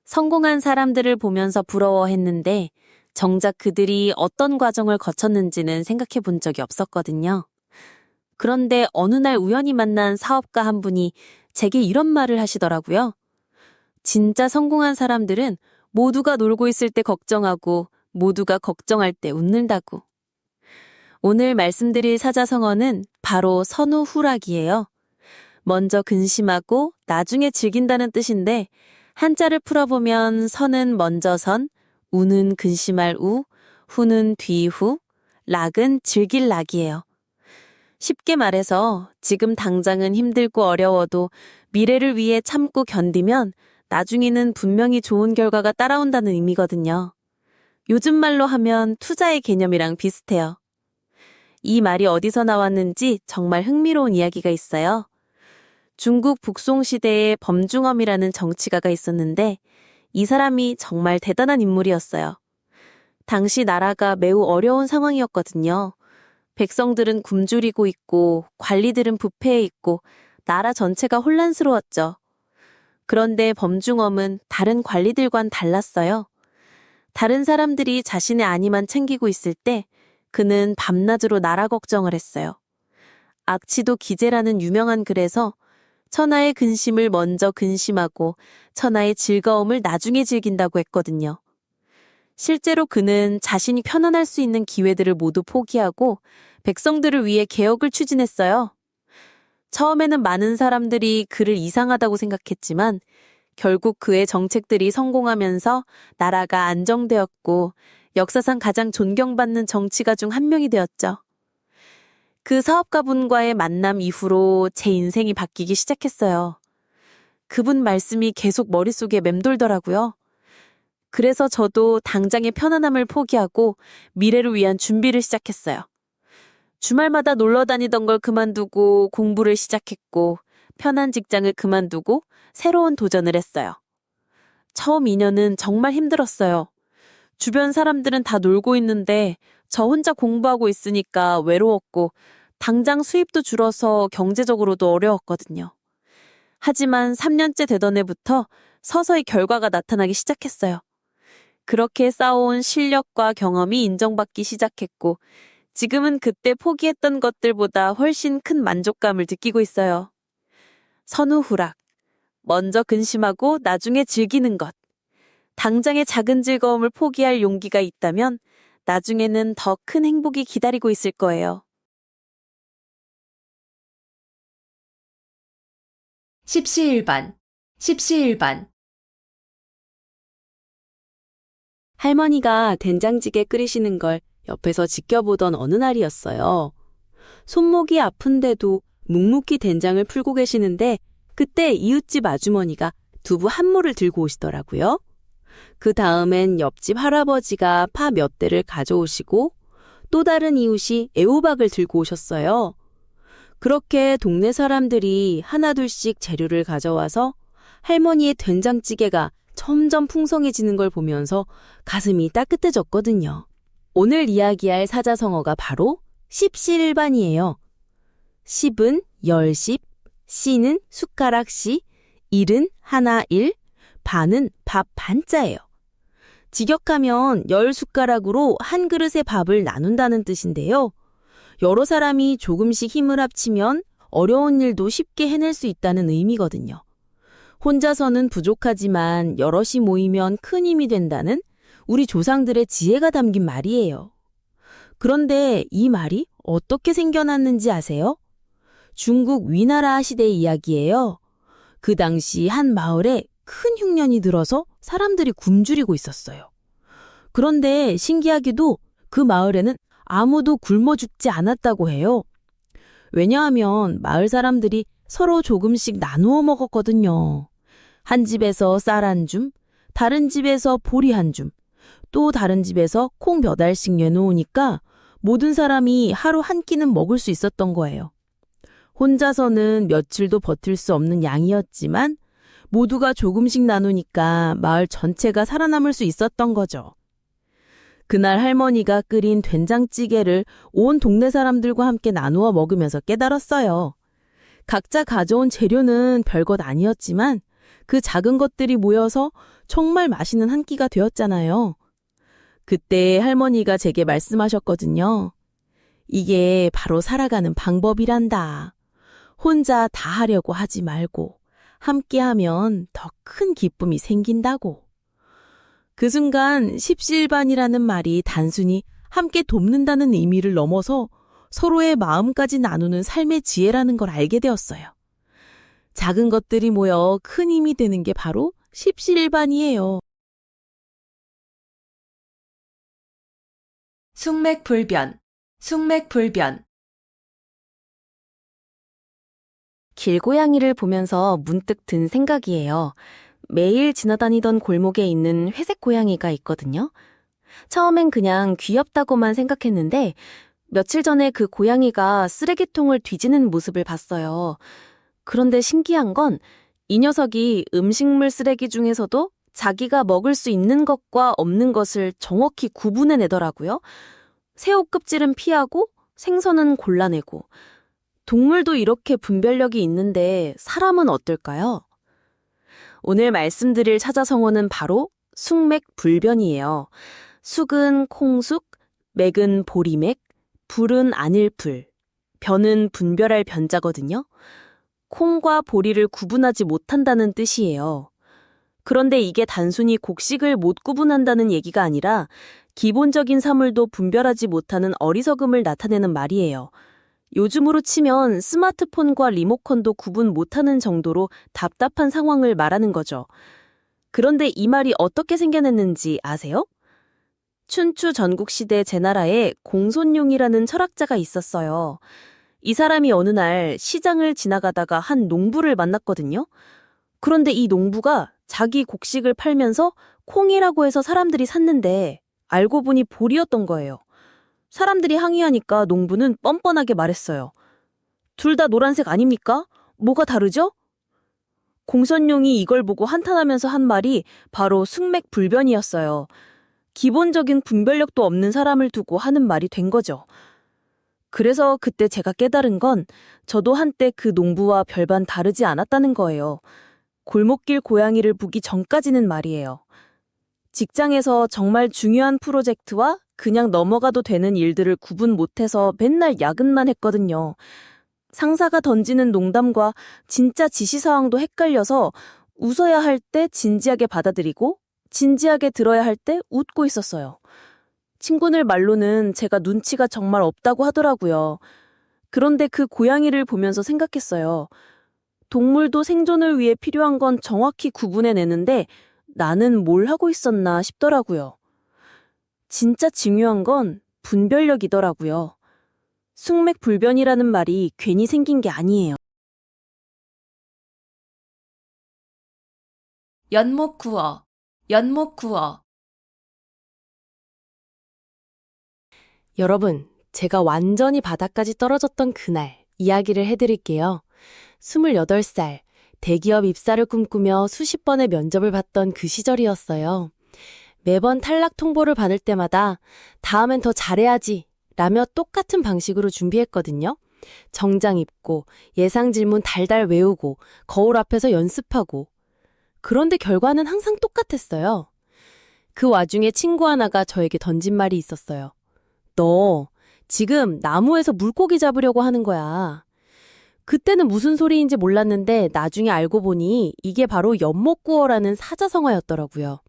성공한 사람들을 보면서 부러워했는데 정작 그들이 어떤 과정을 거쳤는지는 생각해 본 적이 없었거든요. 그런데 어느 날 우연히 만난 사업가 한 분이 제게 이런 말을 하시더라고요. 진짜 성공한 사람들은 모두가 놀고 있을 때 걱정하고 모두가 걱정할 때 웃는다고. 오늘 말씀드릴 사자성어는 바로 선우후락이에요. 먼저 근심하고 나중에 즐긴다는 뜻인데 한자를 풀어보면 선은 먼저 선, 우는 근심할 우, 후는 뒤후, 락은 즐길 락이에요. 쉽게 말해서 지금 당장은 힘들고 어려워도 미래를 위해 참고 견디면 나중에는 분명히 좋은 결과가 따라온다는 의미거든요. 요즘 말로 하면 투자의 개념이랑 비슷해요. 이 말이 어디서 나왔는지 정말 흥미로운 이야기가 있어요. 중국 북송 시대에 범중엄이라는 정치가가 있었는데 이 사람이 정말 대단한 인물이었어요. 당시 나라가 매우 어려운 상황이었거든요. 백성들은 굶주리고 있고 관리들은 부패해 있고 나라 전체가 혼란스러웠죠. 그런데 범중엄은 다른 관리들과는 달랐어요. 다른 사람들이 자신의 안위만 챙기고 있을 때 그는 밤낮으로 나라 걱정을 했어요. 악취도 기재라는 유명한 글에서 천하의 근심을 먼저 근심하고 천하의 즐거움을 나중에 즐긴다고 했거든요. 실제로 그는 자신이 편안할 수 있는 기회들을 모두 포기하고 백성들을 위해 개혁을 추진했어요. 처음에는 많은 사람들이 그를 이상하다고 생각했지만 결국 그의 정책들이 성공하면서 나라가 안정되었고 역사상 가장 존경받는 정치가 중 한 명이 되었죠. 그 사업가분과의 만남 이후로 제 인생이 바뀌기 시작했어요. 그분 말씀이 계속 머릿속에 맴돌더라고요. 그래서 저도 당장의 편안함을 포기하고 미래를 위한 준비를 시작했어요. 주말마다 놀러 다니던 걸 그만두고 공부를 시작했고 편한 직장을 그만두고 새로운 도전을 했어요. 처음 2년은 정말 힘들었어요. 주변 사람들은 다 놀고 있는데 저 혼자 공부하고 있으니까 외로웠고 당장 수입도 줄어서 경제적으로도 어려웠거든요. 하지만 3년째 되던 해부터 서서히 결과가 나타나기 시작했어요. 그렇게 쌓아온 실력과 경험이 인정받기 시작했고 지금은 그때 포기했던 것들보다 훨씬 큰 만족감을 느끼고 있어요. 선우후락. 먼저 근심하고 나중에 즐기는 것. 당장의 작은 즐거움을 포기할 용기가 있다면 나중에는 더 큰 행복이 기다리고 있을 거예요. 10시 1반 할머니가 된장찌개 끓이시는 걸 옆에서 지켜보던 어느 날이었어요. 손목이 아픈데도 묵묵히 된장을 풀고 계시는데 그때 이웃집 아주머니가 두부 한 무를 들고 오시더라고요. 그 다음엔 옆집 할아버지가 파 몇 대를 가져오시고 또 다른 이웃이 애호박을 들고 오셨어요. 그렇게 동네 사람들이 하나둘씩 재료를 가져와서 할머니의 된장찌개가 점점 풍성해지는 걸 보면서 가슴이 따뜻해졌거든요. 오늘 이야기할 사자성어가 바로 십시일반이에요. 십은 열십, 씨는 숟가락 씨, 일은 하나 일, 반은 밥 반자예요. 직역하면 10숟가락으로 한 그릇의 밥을 나눈다는 뜻인데요. 여러 사람이 조금씩 힘을 합치면 어려운 일도 쉽게 해낼 수 있다는 의미거든요. 혼자서는 부족하지만 여럿이 모이면 큰 힘이 된다는 우리 조상들의 지혜가 담긴 말이에요. 그런데 이 말이 어떻게 생겨났는지 아세요? 중국 위나라 시대의 이야기예요. 그 당시 한 마을에 큰 흉년이 들어서 사람들이 굶주리고 있었어요. 그런데 신기하게도 그 마을에는 아무도 굶어 죽지 않았다고 해요. 왜냐하면 마을 사람들이 서로 조금씩 나누어 먹었거든요. 한 집에서 쌀 한 줌, 다른 집에서 보리 한 줌, 또 다른 집에서 콩 몇 알씩 내놓으니까 모든 사람이 하루 한 끼는 먹을 수 있었던 거예요. 혼자서는 며칠도 버틸 수 없는 양이었지만 모두가 조금씩 나누니까 마을 전체가 살아남을 수 있었던 거죠. 그날 할머니가 끓인 된장찌개를 온 동네 사람들과 함께 나누어 먹으면서 깨달았어요. 각자 가져온 재료는 별것 아니었지만 그 작은 것들이 모여서 정말 맛있는 한 끼가 되었잖아요. 그때 할머니가 제게 말씀하셨거든요. 이게 바로 살아가는 방법이란다. 혼자 다 하려고 하지 말고 함께하면 더 큰 기쁨이 생긴다고. 그 순간 십시일반이라는 말이 단순히 함께 돕는다는 의미를 넘어서 서로의 마음까지 나누는 삶의 지혜라는 걸 알게 되었어요. 작은 것들이 모여 큰 힘이 되는 게 바로 십시일반이에요. 숙맥불변 길고양이를 보면서 문득 든 생각이에요. 매일 지나다니던 골목에 있는 회색 고양이가 있거든요. 처음엔 그냥 귀엽다고만 생각했는데 며칠 전에 그 고양이가 쓰레기통을 뒤지는 모습을 봤어요. 그런데 신기한 건 이 녀석이 음식물 쓰레기 중에서도 자기가 먹을 수 있는 것과 없는 것을 정확히 구분해내더라고요. 새우 껍질은 피하고 생선은 골라내고. 동물도 이렇게 분별력이 있는데 사람은 어떨까요? 오늘 말씀드릴 사자성어는 바로 숙맥불변이에요. 숙은 콩숙, 맥은 보리맥, 불은 안일불, 변은 분별할 변자거든요. 콩과 보리를 구분하지 못한다는 뜻이에요. 그런데 이게 단순히 곡식을 못 구분한다는 얘기가 아니라 기본적인 사물도 분별하지 못하는 어리석음을 나타내는 말이에요. 요즘으로 치면 스마트폰과 리모컨도 구분 못하는 정도로 답답한 상황을 말하는 거죠. 그런데 이 말이 어떻게 생겨났는지 아세요? 춘추 전국시대 제나라에 공손룡이라는 철학자가 있었어요. 이 사람이 어느 날 시장을 지나가다가 한 농부를 만났거든요. 그런데 이 농부가 자기 곡식을 팔면서 콩이라고 해서 사람들이 샀는데 알고 보니 보리였던 거예요. 사람들이 항의하니까 농부는 뻔뻔하게 말했어요. 둘 다 노란색 아닙니까? 뭐가 다르죠? 공손룡이 이걸 보고 한탄하면서 한 말이 바로 숙맥불변이었어요. 기본적인 분별력도 없는 사람을 두고 하는 말이 된 거죠. 그래서 그때 제가 깨달은 건 저도 한때 그 농부와 별반 다르지 않았다는 거예요. 골목길 고양이를 보기 전까지는 말이에요. 직장에서 정말 중요한 프로젝트와 그냥 넘어가도 되는 일들을 구분 못해서 맨날 야근만 했거든요. 상사가 던지는 농담과 진짜 지시사항도 헷갈려서 웃어야 할 때 진지하게 받아들이고 진지하게 들어야 할 때 웃고 있었어요. 친구들 말로는 제가 눈치가 정말 없다고 하더라고요. 그런데 그 고양이를 보면서 생각했어요. 동물도 생존을 위해 필요한 건 정확히 구분해내는데 나는 뭘 하고 있었나 싶더라고요. 진짜 중요한 건 분별력이더라고요. 숙맥불변이라는 말이 괜히 생긴 게 아니에요. 연목구어, 연목구어. 여러분, 제가 완전히 바닥까지 떨어졌던 그날 이야기를 해드릴게요. 28살, 대기업 입사를 꿈꾸며 수십 번의 면접을 봤던 그 시절이었어요. 매번 탈락 통보를 받을 때마다 다음엔 더 잘해야지 라며 똑같은 방식으로 준비했거든요. 정장 입고 예상 질문 달달 외우고 거울 앞에서 연습하고. 그런데 결과는 항상 똑같았어요. 그 와중에 친구 하나가 저에게 던진 말이 있었어요. 너 지금 나무에서 물고기 잡으려고 하는 거야. 그때는 무슨 소리인지 몰랐는데 나중에 알고 보니 이게 바로 연목구어라는 사자성어였더라고요.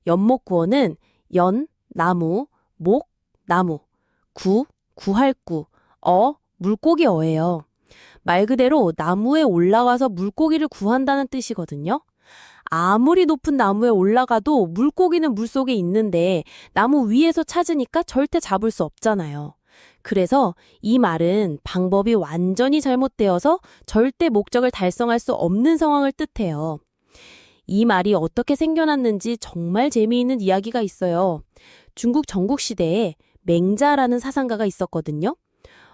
연목구어는 연, 나무, 목, 나무, 구, 구할 구, 물고기어예요. 말 그대로 나무에 올라가서 물고기를 구한다는 뜻이거든요. 아무리 높은 나무에 올라가도 물고기는 물속에 있는데 나무 위에서 찾으니까 절대 잡을 수 없잖아요. 그래서 이 말은 방법이 완전히 잘못되어서 절대 목적을 달성할 수 없는 상황을 뜻해요. 이 말이 어떻게 생겨났는지 정말 재미있는 이야기가 있어요. 중국 전국시대에 맹자라는 사상가가 있었거든요.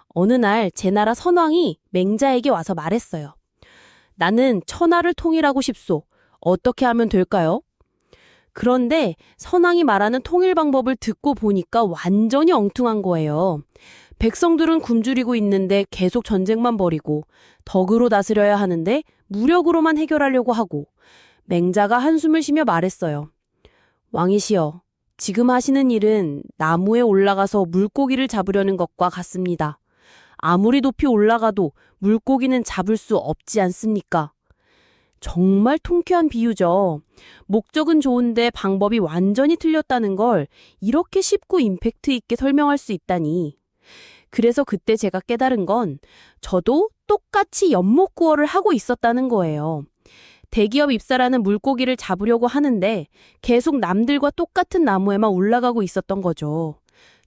어느 날 제 나라 선왕이 맹자에게 와서 말했어요. 나는 천하를 통일하고 싶소. 어떻게 하면 될까요? 그런데 선왕이 말하는 통일 방법을 듣고 보니까 완전히 엉뚱한 거예요. 백성들은 굶주리고 있는데 계속 전쟁만 벌이고 덕으로 다스려야 하는데 무력으로만 해결하려고 하고 맹자가 한숨을 쉬며 말했어요. 왕이시여, 지금 하시는 일은 나무에 올라가서 물고기를 잡으려는 것과 같습니다. 아무리 높이 올라가도 물고기는 잡을 수 없지 않습니까? 정말 통쾌한 비유죠. 목적은 좋은데 방법이 완전히 틀렸다는 걸 이렇게 쉽고 임팩트 있게 설명할 수 있다니. 그래서 그때 제가 깨달은 건 저도 똑같이 연목구어를 하고 있었다는 거예요. 대기업 입사라는 물고기를 잡으려고 하는데 계속 남들과 똑같은 나무에만 올라가고 있었던 거죠.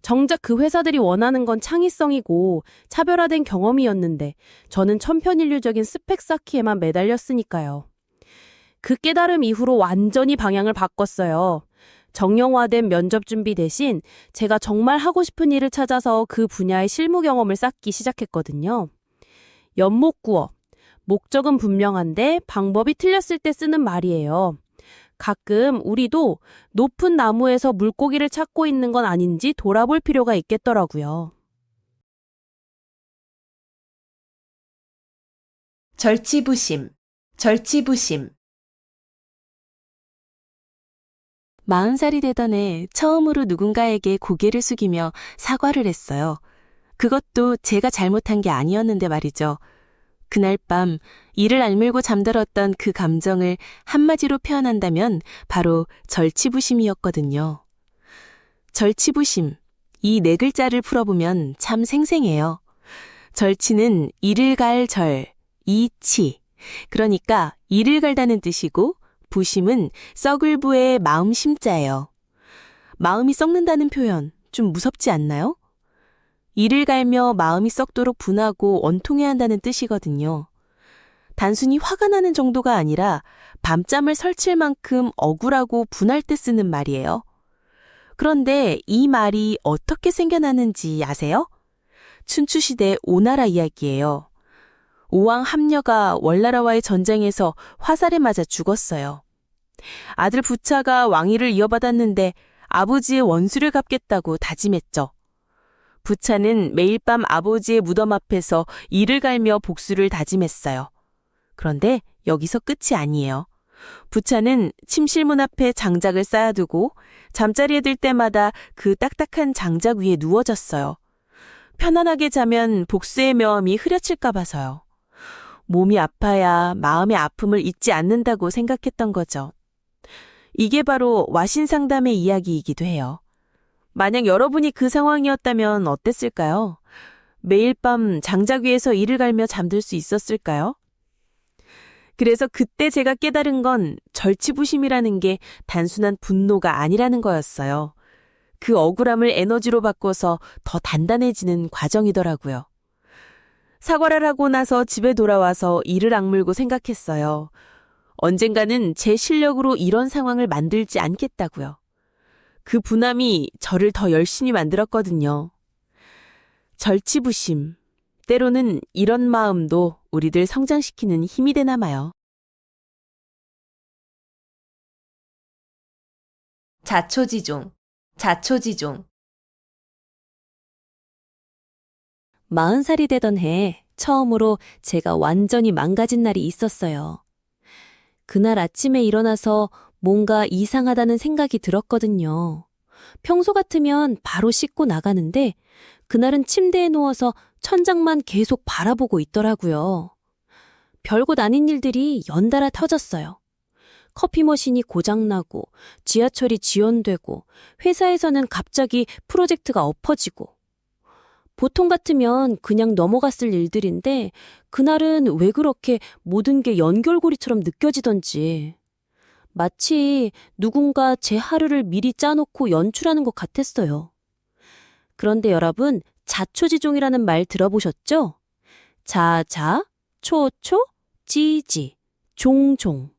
정작 그 회사들이 원하는 건 창의성이고 차별화된 경험이었는데 저는 천편일률적인 스펙 쌓기에만 매달렸으니까요. 그 깨달음 이후로 완전히 방향을 바꿨어요. 정형화된 면접 준비 대신 제가 정말 하고 싶은 일을 찾아서 그 분야의 실무 경험을 쌓기 시작했거든요. 연목구어. 목적은 분명한데 방법이 틀렸을 때 쓰는 말이에요. 가끔 우리도 높은 나무에서 물고기를 찾고 있는 건 아닌지 돌아볼 필요가 있겠더라고요. 절치부심, 절치부심. 40살이 되던 해 처음으로 누군가에게 고개를 숙이며 사과를 했어요. 그것도 제가 잘못한 게 아니었는데 말이죠. 그날 밤 이를 악물고 잠들었던 그 감정을 한마디로 표현한다면 바로 절치부심이었거든요. 절치부심, 이 네 글자를 풀어보면 참 생생해요. 절치는 이를 갈 절, 이치, 그러니까 이를 갈다는 뜻이고 부심은 썩을 부의 마음 심자예요. 마음이 썩는다는 표현 좀 무섭지 않나요? 이를 갈며 마음이 썩도록 분하고 원통해야 한다는 뜻이거든요. 단순히 화가 나는 정도가 아니라 밤잠을 설칠 만큼 억울하고 분할 때 쓰는 말이에요. 그런데 이 말이 어떻게 생겨나는지 아세요? 춘추시대 오나라 이야기예요. 오왕 함녀가 월나라와의 전쟁에서 화살에 맞아 죽었어요. 아들 부차가 왕위를 이어받았는데 아버지의 원수를 갚겠다고 다짐했죠. 부차는 매일 밤 아버지의 무덤 앞에서 이를 갈며 복수를 다짐했어요. 그런데 여기서 끝이 아니에요. 부차는 침실문 앞에 장작을 쌓아두고 잠자리에 들 때마다 그 딱딱한 장작 위에 누워졌어요. 편안하게 자면 복수의 명함이 흐려칠까 봐서요. 몸이 아파야 마음의 아픔을 잊지 않는다고 생각했던 거죠. 이게 바로 와신 상담의 이야기이기도 해요. 만약 여러분이 그 상황이었다면 어땠을까요? 매일 밤 장작 위에서 이를 갈며 잠들 수 있었을까요? 그래서 그때 제가 깨달은 건 절치부심이라는 게 단순한 분노가 아니라는 거였어요. 그 억울함을 에너지로 바꿔서 더 단단해지는 과정이더라고요. 사과를 하고 나서 집에 돌아와서 이를 악물고 생각했어요. 언젠가는 제 실력으로 이런 상황을 만들지 않겠다고요. 그 분함이 저를 더 열심히 만들었거든요. 절치부심. 때로는 이런 마음도 우리들 성장시키는 힘이 되나 봐요. 자초지종, 자초지종. 40살이 되던 해 처음으로 제가 완전히 망가진 날이 있었어요. 그날 아침에 일어나서 뭔가 이상하다는 생각이 들었거든요. 평소 같으면 바로 씻고 나가는데 그날은 침대에 누워서 천장만 계속 바라보고 있더라고요. 별것 아닌 일들이 연달아 터졌어요. 커피 머신이 고장나고 지하철이 지연되고 회사에서는 갑자기 프로젝트가 엎어지고 보통 같으면 그냥 넘어갔을 일들인데 그날은 왜 그렇게 모든 게 연결고리처럼 느껴지던지 마치 누군가 제 하루를 미리 짜놓고 연출하는 것 같았어요. 그런데 여러분, 자초지종이라는 말 들어보셨죠? 자자, 초초, 지지, 종종.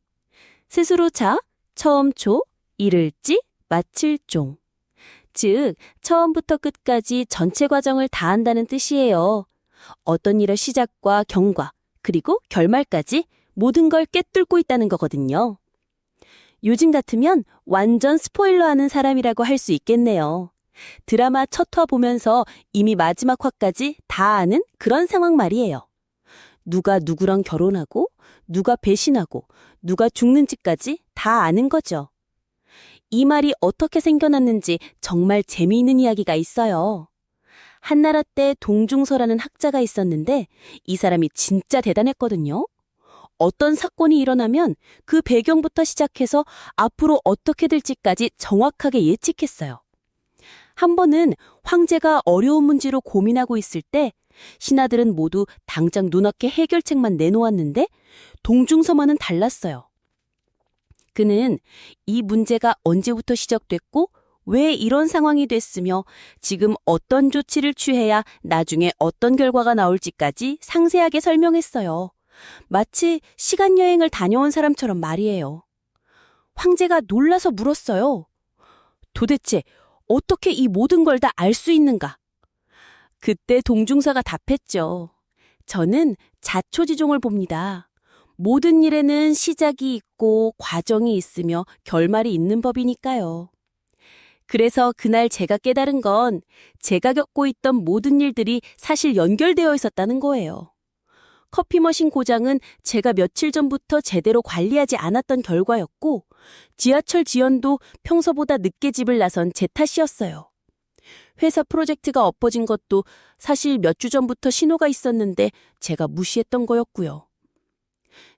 스스로 자, 처음 초, 이를 지, 마칠 종. 즉, 처음부터 끝까지 전체 과정을 다 한다는 뜻이에요. 어떤 일의 시작과 경과, 그리고 결말까지 모든 걸 꿰뚫고 있다는 거거든요. 요즘 같으면 완전 스포일러하는 사람이라고 할 수 있겠네요. 드라마 첫 화 보면서 이미 마지막 화까지 다 아는 그런 상황 말이에요. 누가 누구랑 결혼하고, 누가 배신하고, 누가 죽는지까지 다 아는 거죠. 이 말이 어떻게 생겨났는지 정말 재미있는 이야기가 있어요. 한나라 때 동중서라는 학자가 있었는데 이 사람이 진짜 대단했거든요. 어떤 사건이 일어나면 그 배경부터 시작해서 앞으로 어떻게 될지까지 정확하게 예측했어요. 한 번은 황제가 어려운 문제로 고민하고 있을 때 신하들은 모두 당장 눈앞에 해결책만 내놓았는데 동중서만은 달랐어요. 그는 이 문제가 언제부터 시작됐고 왜 이런 상황이 됐으며 지금 어떤 조치를 취해야 나중에 어떤 결과가 나올지까지 상세하게 설명했어요. 마치 시간여행을 다녀온 사람처럼 말이에요. 황제가 놀라서 물었어요. 도대체 어떻게 이 모든 걸 다 알 수 있는가? 그때 동중서가 답했죠. 저는 자초지종을 봅니다. 모든 일에는 시작이 있고 과정이 있으며 결말이 있는 법이니까요. 그래서 그날 제가 깨달은 건 제가 겪고 있던 모든 일들이 사실 연결되어 있었다는 거예요. 커피 머신 고장은 제가 며칠 전부터 제대로 관리하지 않았던 결과였고 지하철 지연도 평소보다 늦게 집을 나선 제 탓이었어요. 회사 프로젝트가 엎어진 것도 사실 몇 주 전부터 신호가 있었는데 제가 무시했던 거였고요.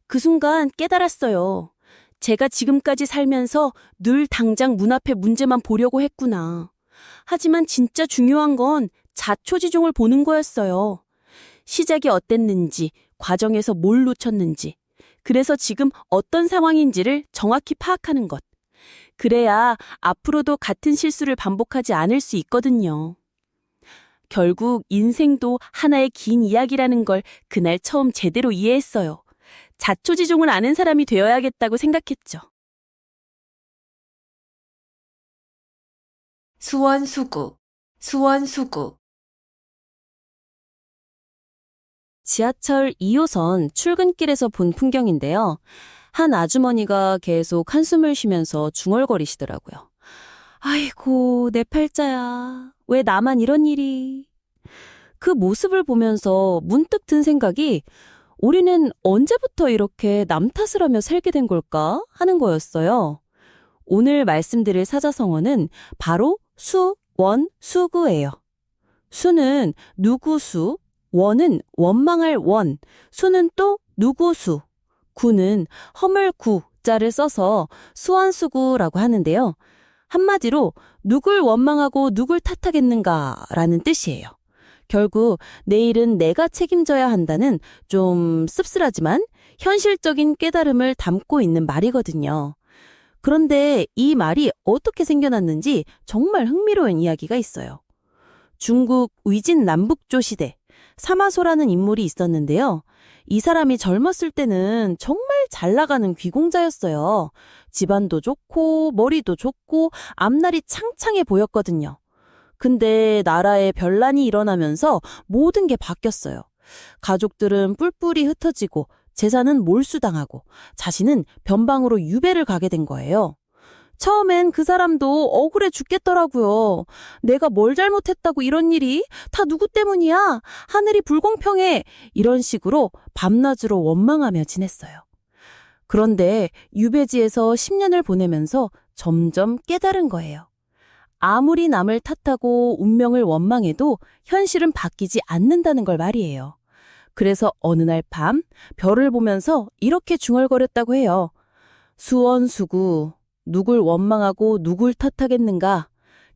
그 순간 깨달았어요. 제가 지금까지 살면서 늘 당장 문 앞에 문제만 보려고 했구나. 하지만 진짜 중요한 건 자초지종을 보는 거였어요. 시작이 어땠는지, 과정에서 뭘 놓쳤는지, 그래서 지금 어떤 상황인지를 정확히 파악하는 것. 그래야 앞으로도 같은 실수를 반복하지 않을 수 있거든요. 결국 인생도 하나의 긴 이야기라는 걸 그날 처음 제대로 이해했어요. 자초지종을 아는 사람이 되어야겠다고 생각했죠. 수원수구, 수원수구. 지하철 2호선 출근길에서 본 풍경인데요. 한 아주머니가 계속 한숨을 쉬면서 중얼거리시더라고요. 아이고, 내 팔자야. 왜 나만 이런 일이. 그 모습을 보면서 문득 든 생각이 우리는 언제부터 이렇게 남 탓을 하며 살게 된 걸까 하는 거였어요. 오늘 말씀드릴 사자성어는 바로 수원수구예요. 수는 누구수, 원은 원망할 원, 수는 또 누구수, 구는 허물구 자를 써서 수원수구라고 하는데요. 한마디로 누굴 원망하고 누굴 탓하겠는가라는 뜻이에요. 결국 내일은 내가 책임져야 한다는 좀 씁쓸하지만 현실적인 깨달음을 담고 있는 말이거든요. 그런데 이 말이 어떻게 생겨났는지 정말 흥미로운 이야기가 있어요. 중국 위진 남북조 시대 사마소라는 인물이 있었는데요. 이 사람이 젊었을 때는 정말 잘 나가는 귀공자였어요. 집안도 좋고 머리도 좋고 앞날이 창창해 보였거든요. 근데 나라에 변란이 일어나면서 모든 게 바뀌었어요. 가족들은 뿔뿔이 흩어지고 재산은 몰수당하고 자신은 변방으로 유배를 가게 된 거예요. 처음엔 그 사람도 억울해 죽겠더라고요. 내가 뭘 잘못했다고 이런 일이 다 누구 때문이야? 하늘이 불공평해. 이런 식으로 밤낮으로 원망하며 지냈어요. 그런데 유배지에서 10년을 보내면서 점점 깨달은 거예요. 아무리 남을 탓하고 운명을 원망해도 현실은 바뀌지 않는다는 걸 말이에요. 그래서 어느 날 밤 별을 보면서 이렇게 중얼거렸다고 해요. 수원수구, 누굴 원망하고 누굴 탓하겠는가?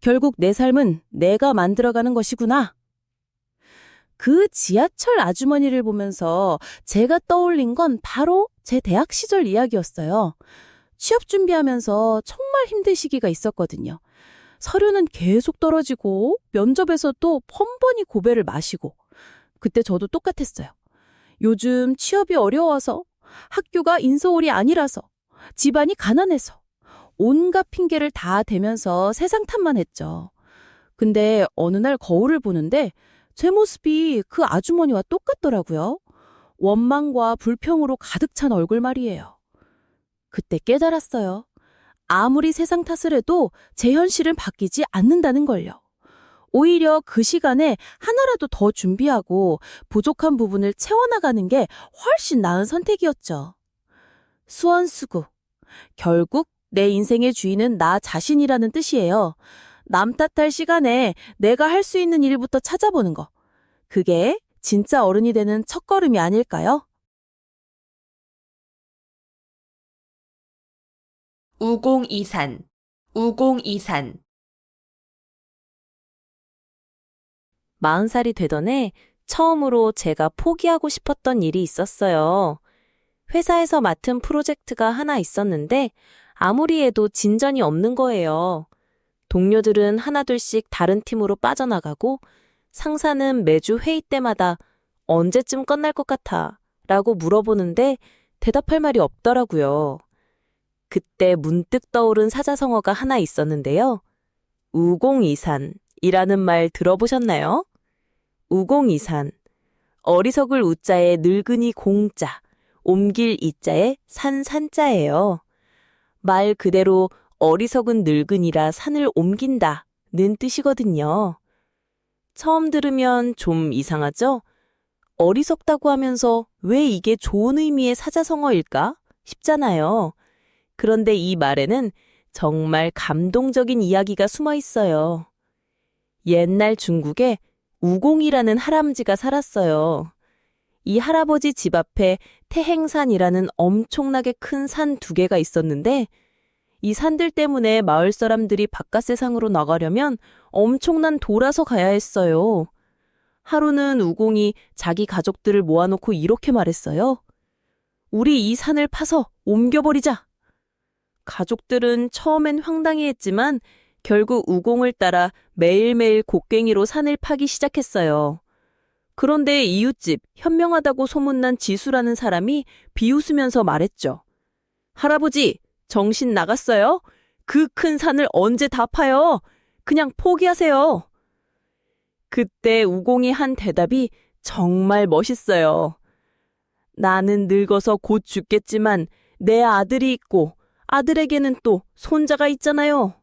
결국 내 삶은 내가 만들어가는 것이구나. 그 지하철 아주머니를 보면서 제가 떠올린 건 바로 제 대학 시절 이야기였어요. 취업 준비하면서 정말 힘든 시기가 있었거든요. 서류는 계속 떨어지고 면접에서도 번번이 고배를 마시고 그때 저도 똑같았어요. 요즘 취업이 어려워서 학교가 인서울이 아니라서 집안이 가난해서 온갖 핑계를 다 대면서 세상 탓만 했죠. 근데 어느 날 거울을 보는데 제 모습이 그 아주머니와 똑같더라고요. 원망과 불평으로 가득 찬 얼굴 말이에요. 그때 깨달았어요. 아무리 세상 탓을 해도 제 현실은 바뀌지 않는다는 걸요. 오히려 그 시간에 하나라도 더 준비하고 부족한 부분을 채워나가는 게 훨씬 나은 선택이었죠. 수원수구. 결국 내 인생의 주인은 나 자신이라는 뜻이에요. 남 탓할 시간에 내가 할 수 있는 일부터 찾아보는 거. 그게 진짜 어른이 되는 첫걸음이 아닐까요? 우공이산, 우공이산. 40살이 되던 해 처음으로 제가 포기하고 싶었던 일이 있었어요. 회사에서 맡은 프로젝트가 하나 있었는데 아무리 해도 진전이 없는 거예요. 동료들은 하나둘씩 다른 팀으로 빠져나가고 상사는 매주 회의 때마다 언제쯤 끝날 것 같아? 라고 물어보는데 대답할 말이 없더라고요. 그때 문득 떠오른 사자성어가 하나 있었는데요. 우공이산이라는 말 들어보셨나요? 우공이산. 어리석을 우자에 늙은이 공자, 옮길 이자에 산자예요. 말 그대로 어리석은 늙은이라 산을 옮긴다는 뜻이거든요. 처음 들으면 좀 이상하죠? 어리석다고 하면서 왜 이게 좋은 의미의 사자성어일까 싶잖아요. 그런데 이 말에는 정말 감동적인 이야기가 숨어 있어요. 옛날 중국에 우공이라는 할아버지가 살았어요. 이 할아버지 집 앞에 태행산이라는 엄청나게 큰 산 2개가 있었는데 이 산들 때문에 마을 사람들이 바깥 세상으로 나가려면 엄청난 도라서 가야 했어요. 하루는 우공이 자기 가족들을 모아놓고 이렇게 말했어요. 우리 이 산을 파서 옮겨버리자. 가족들은 처음엔 황당해했지만 결국 우공을 따라 매일매일 곡괭이로 산을 파기 시작했어요. 그런데 이웃집 현명하다고 소문난 지수라는 사람이 비웃으면서 말했죠. 할아버지, 정신 나갔어요? 그 큰 산을 언제 다 파요? 그냥 포기하세요. 그때 우공이 한 대답이 정말 멋있어요. 나는 늙어서 곧 죽겠지만 내 아들이 있고 아들에게는 또 손자가 있잖아요.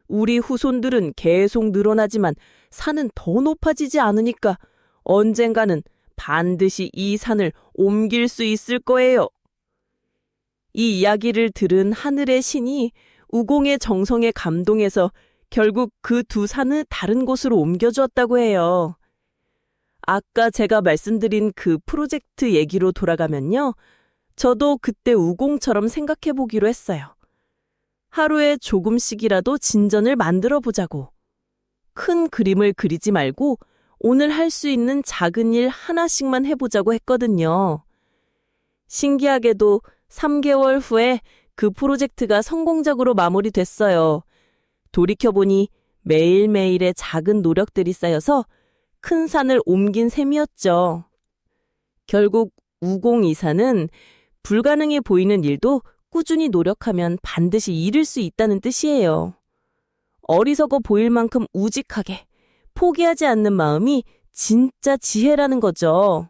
우리 후손들은 계속 늘어나지만 산은 더 높아지지 않으니까 언젠가는 반드시 이 산을 옮길 수 있을 거예요. 이 이야기를 들은 하늘의 신이 우공의 정성에 감동해서 결국 그 두 산을 다른 곳으로 옮겨주었다고 해요. 아까 제가 말씀드린 그 프로젝트 얘기로 돌아가면요. 저도 그때 우공처럼 생각해 보기로 했어요. 하루에 조금씩이라도 진전을 만들어 보자고. 큰 그림을 그리지 말고 오늘 할 수 있는 작은 일 하나씩만 해보자고 했거든요. 신기하게도 3개월 후에 그 프로젝트가 성공적으로 마무리됐어요. 돌이켜보니 매일매일의 작은 노력들이 쌓여서 큰 산을 옮긴 셈이었죠. 결국 우공이산은 불가능해 보이는 일도 꾸준히 노력하면 반드시 이룰 수 있다는 뜻이에요. 어리석어 보일 만큼 우직하게 포기하지 않는 마음이 진짜 지혜라는 거죠.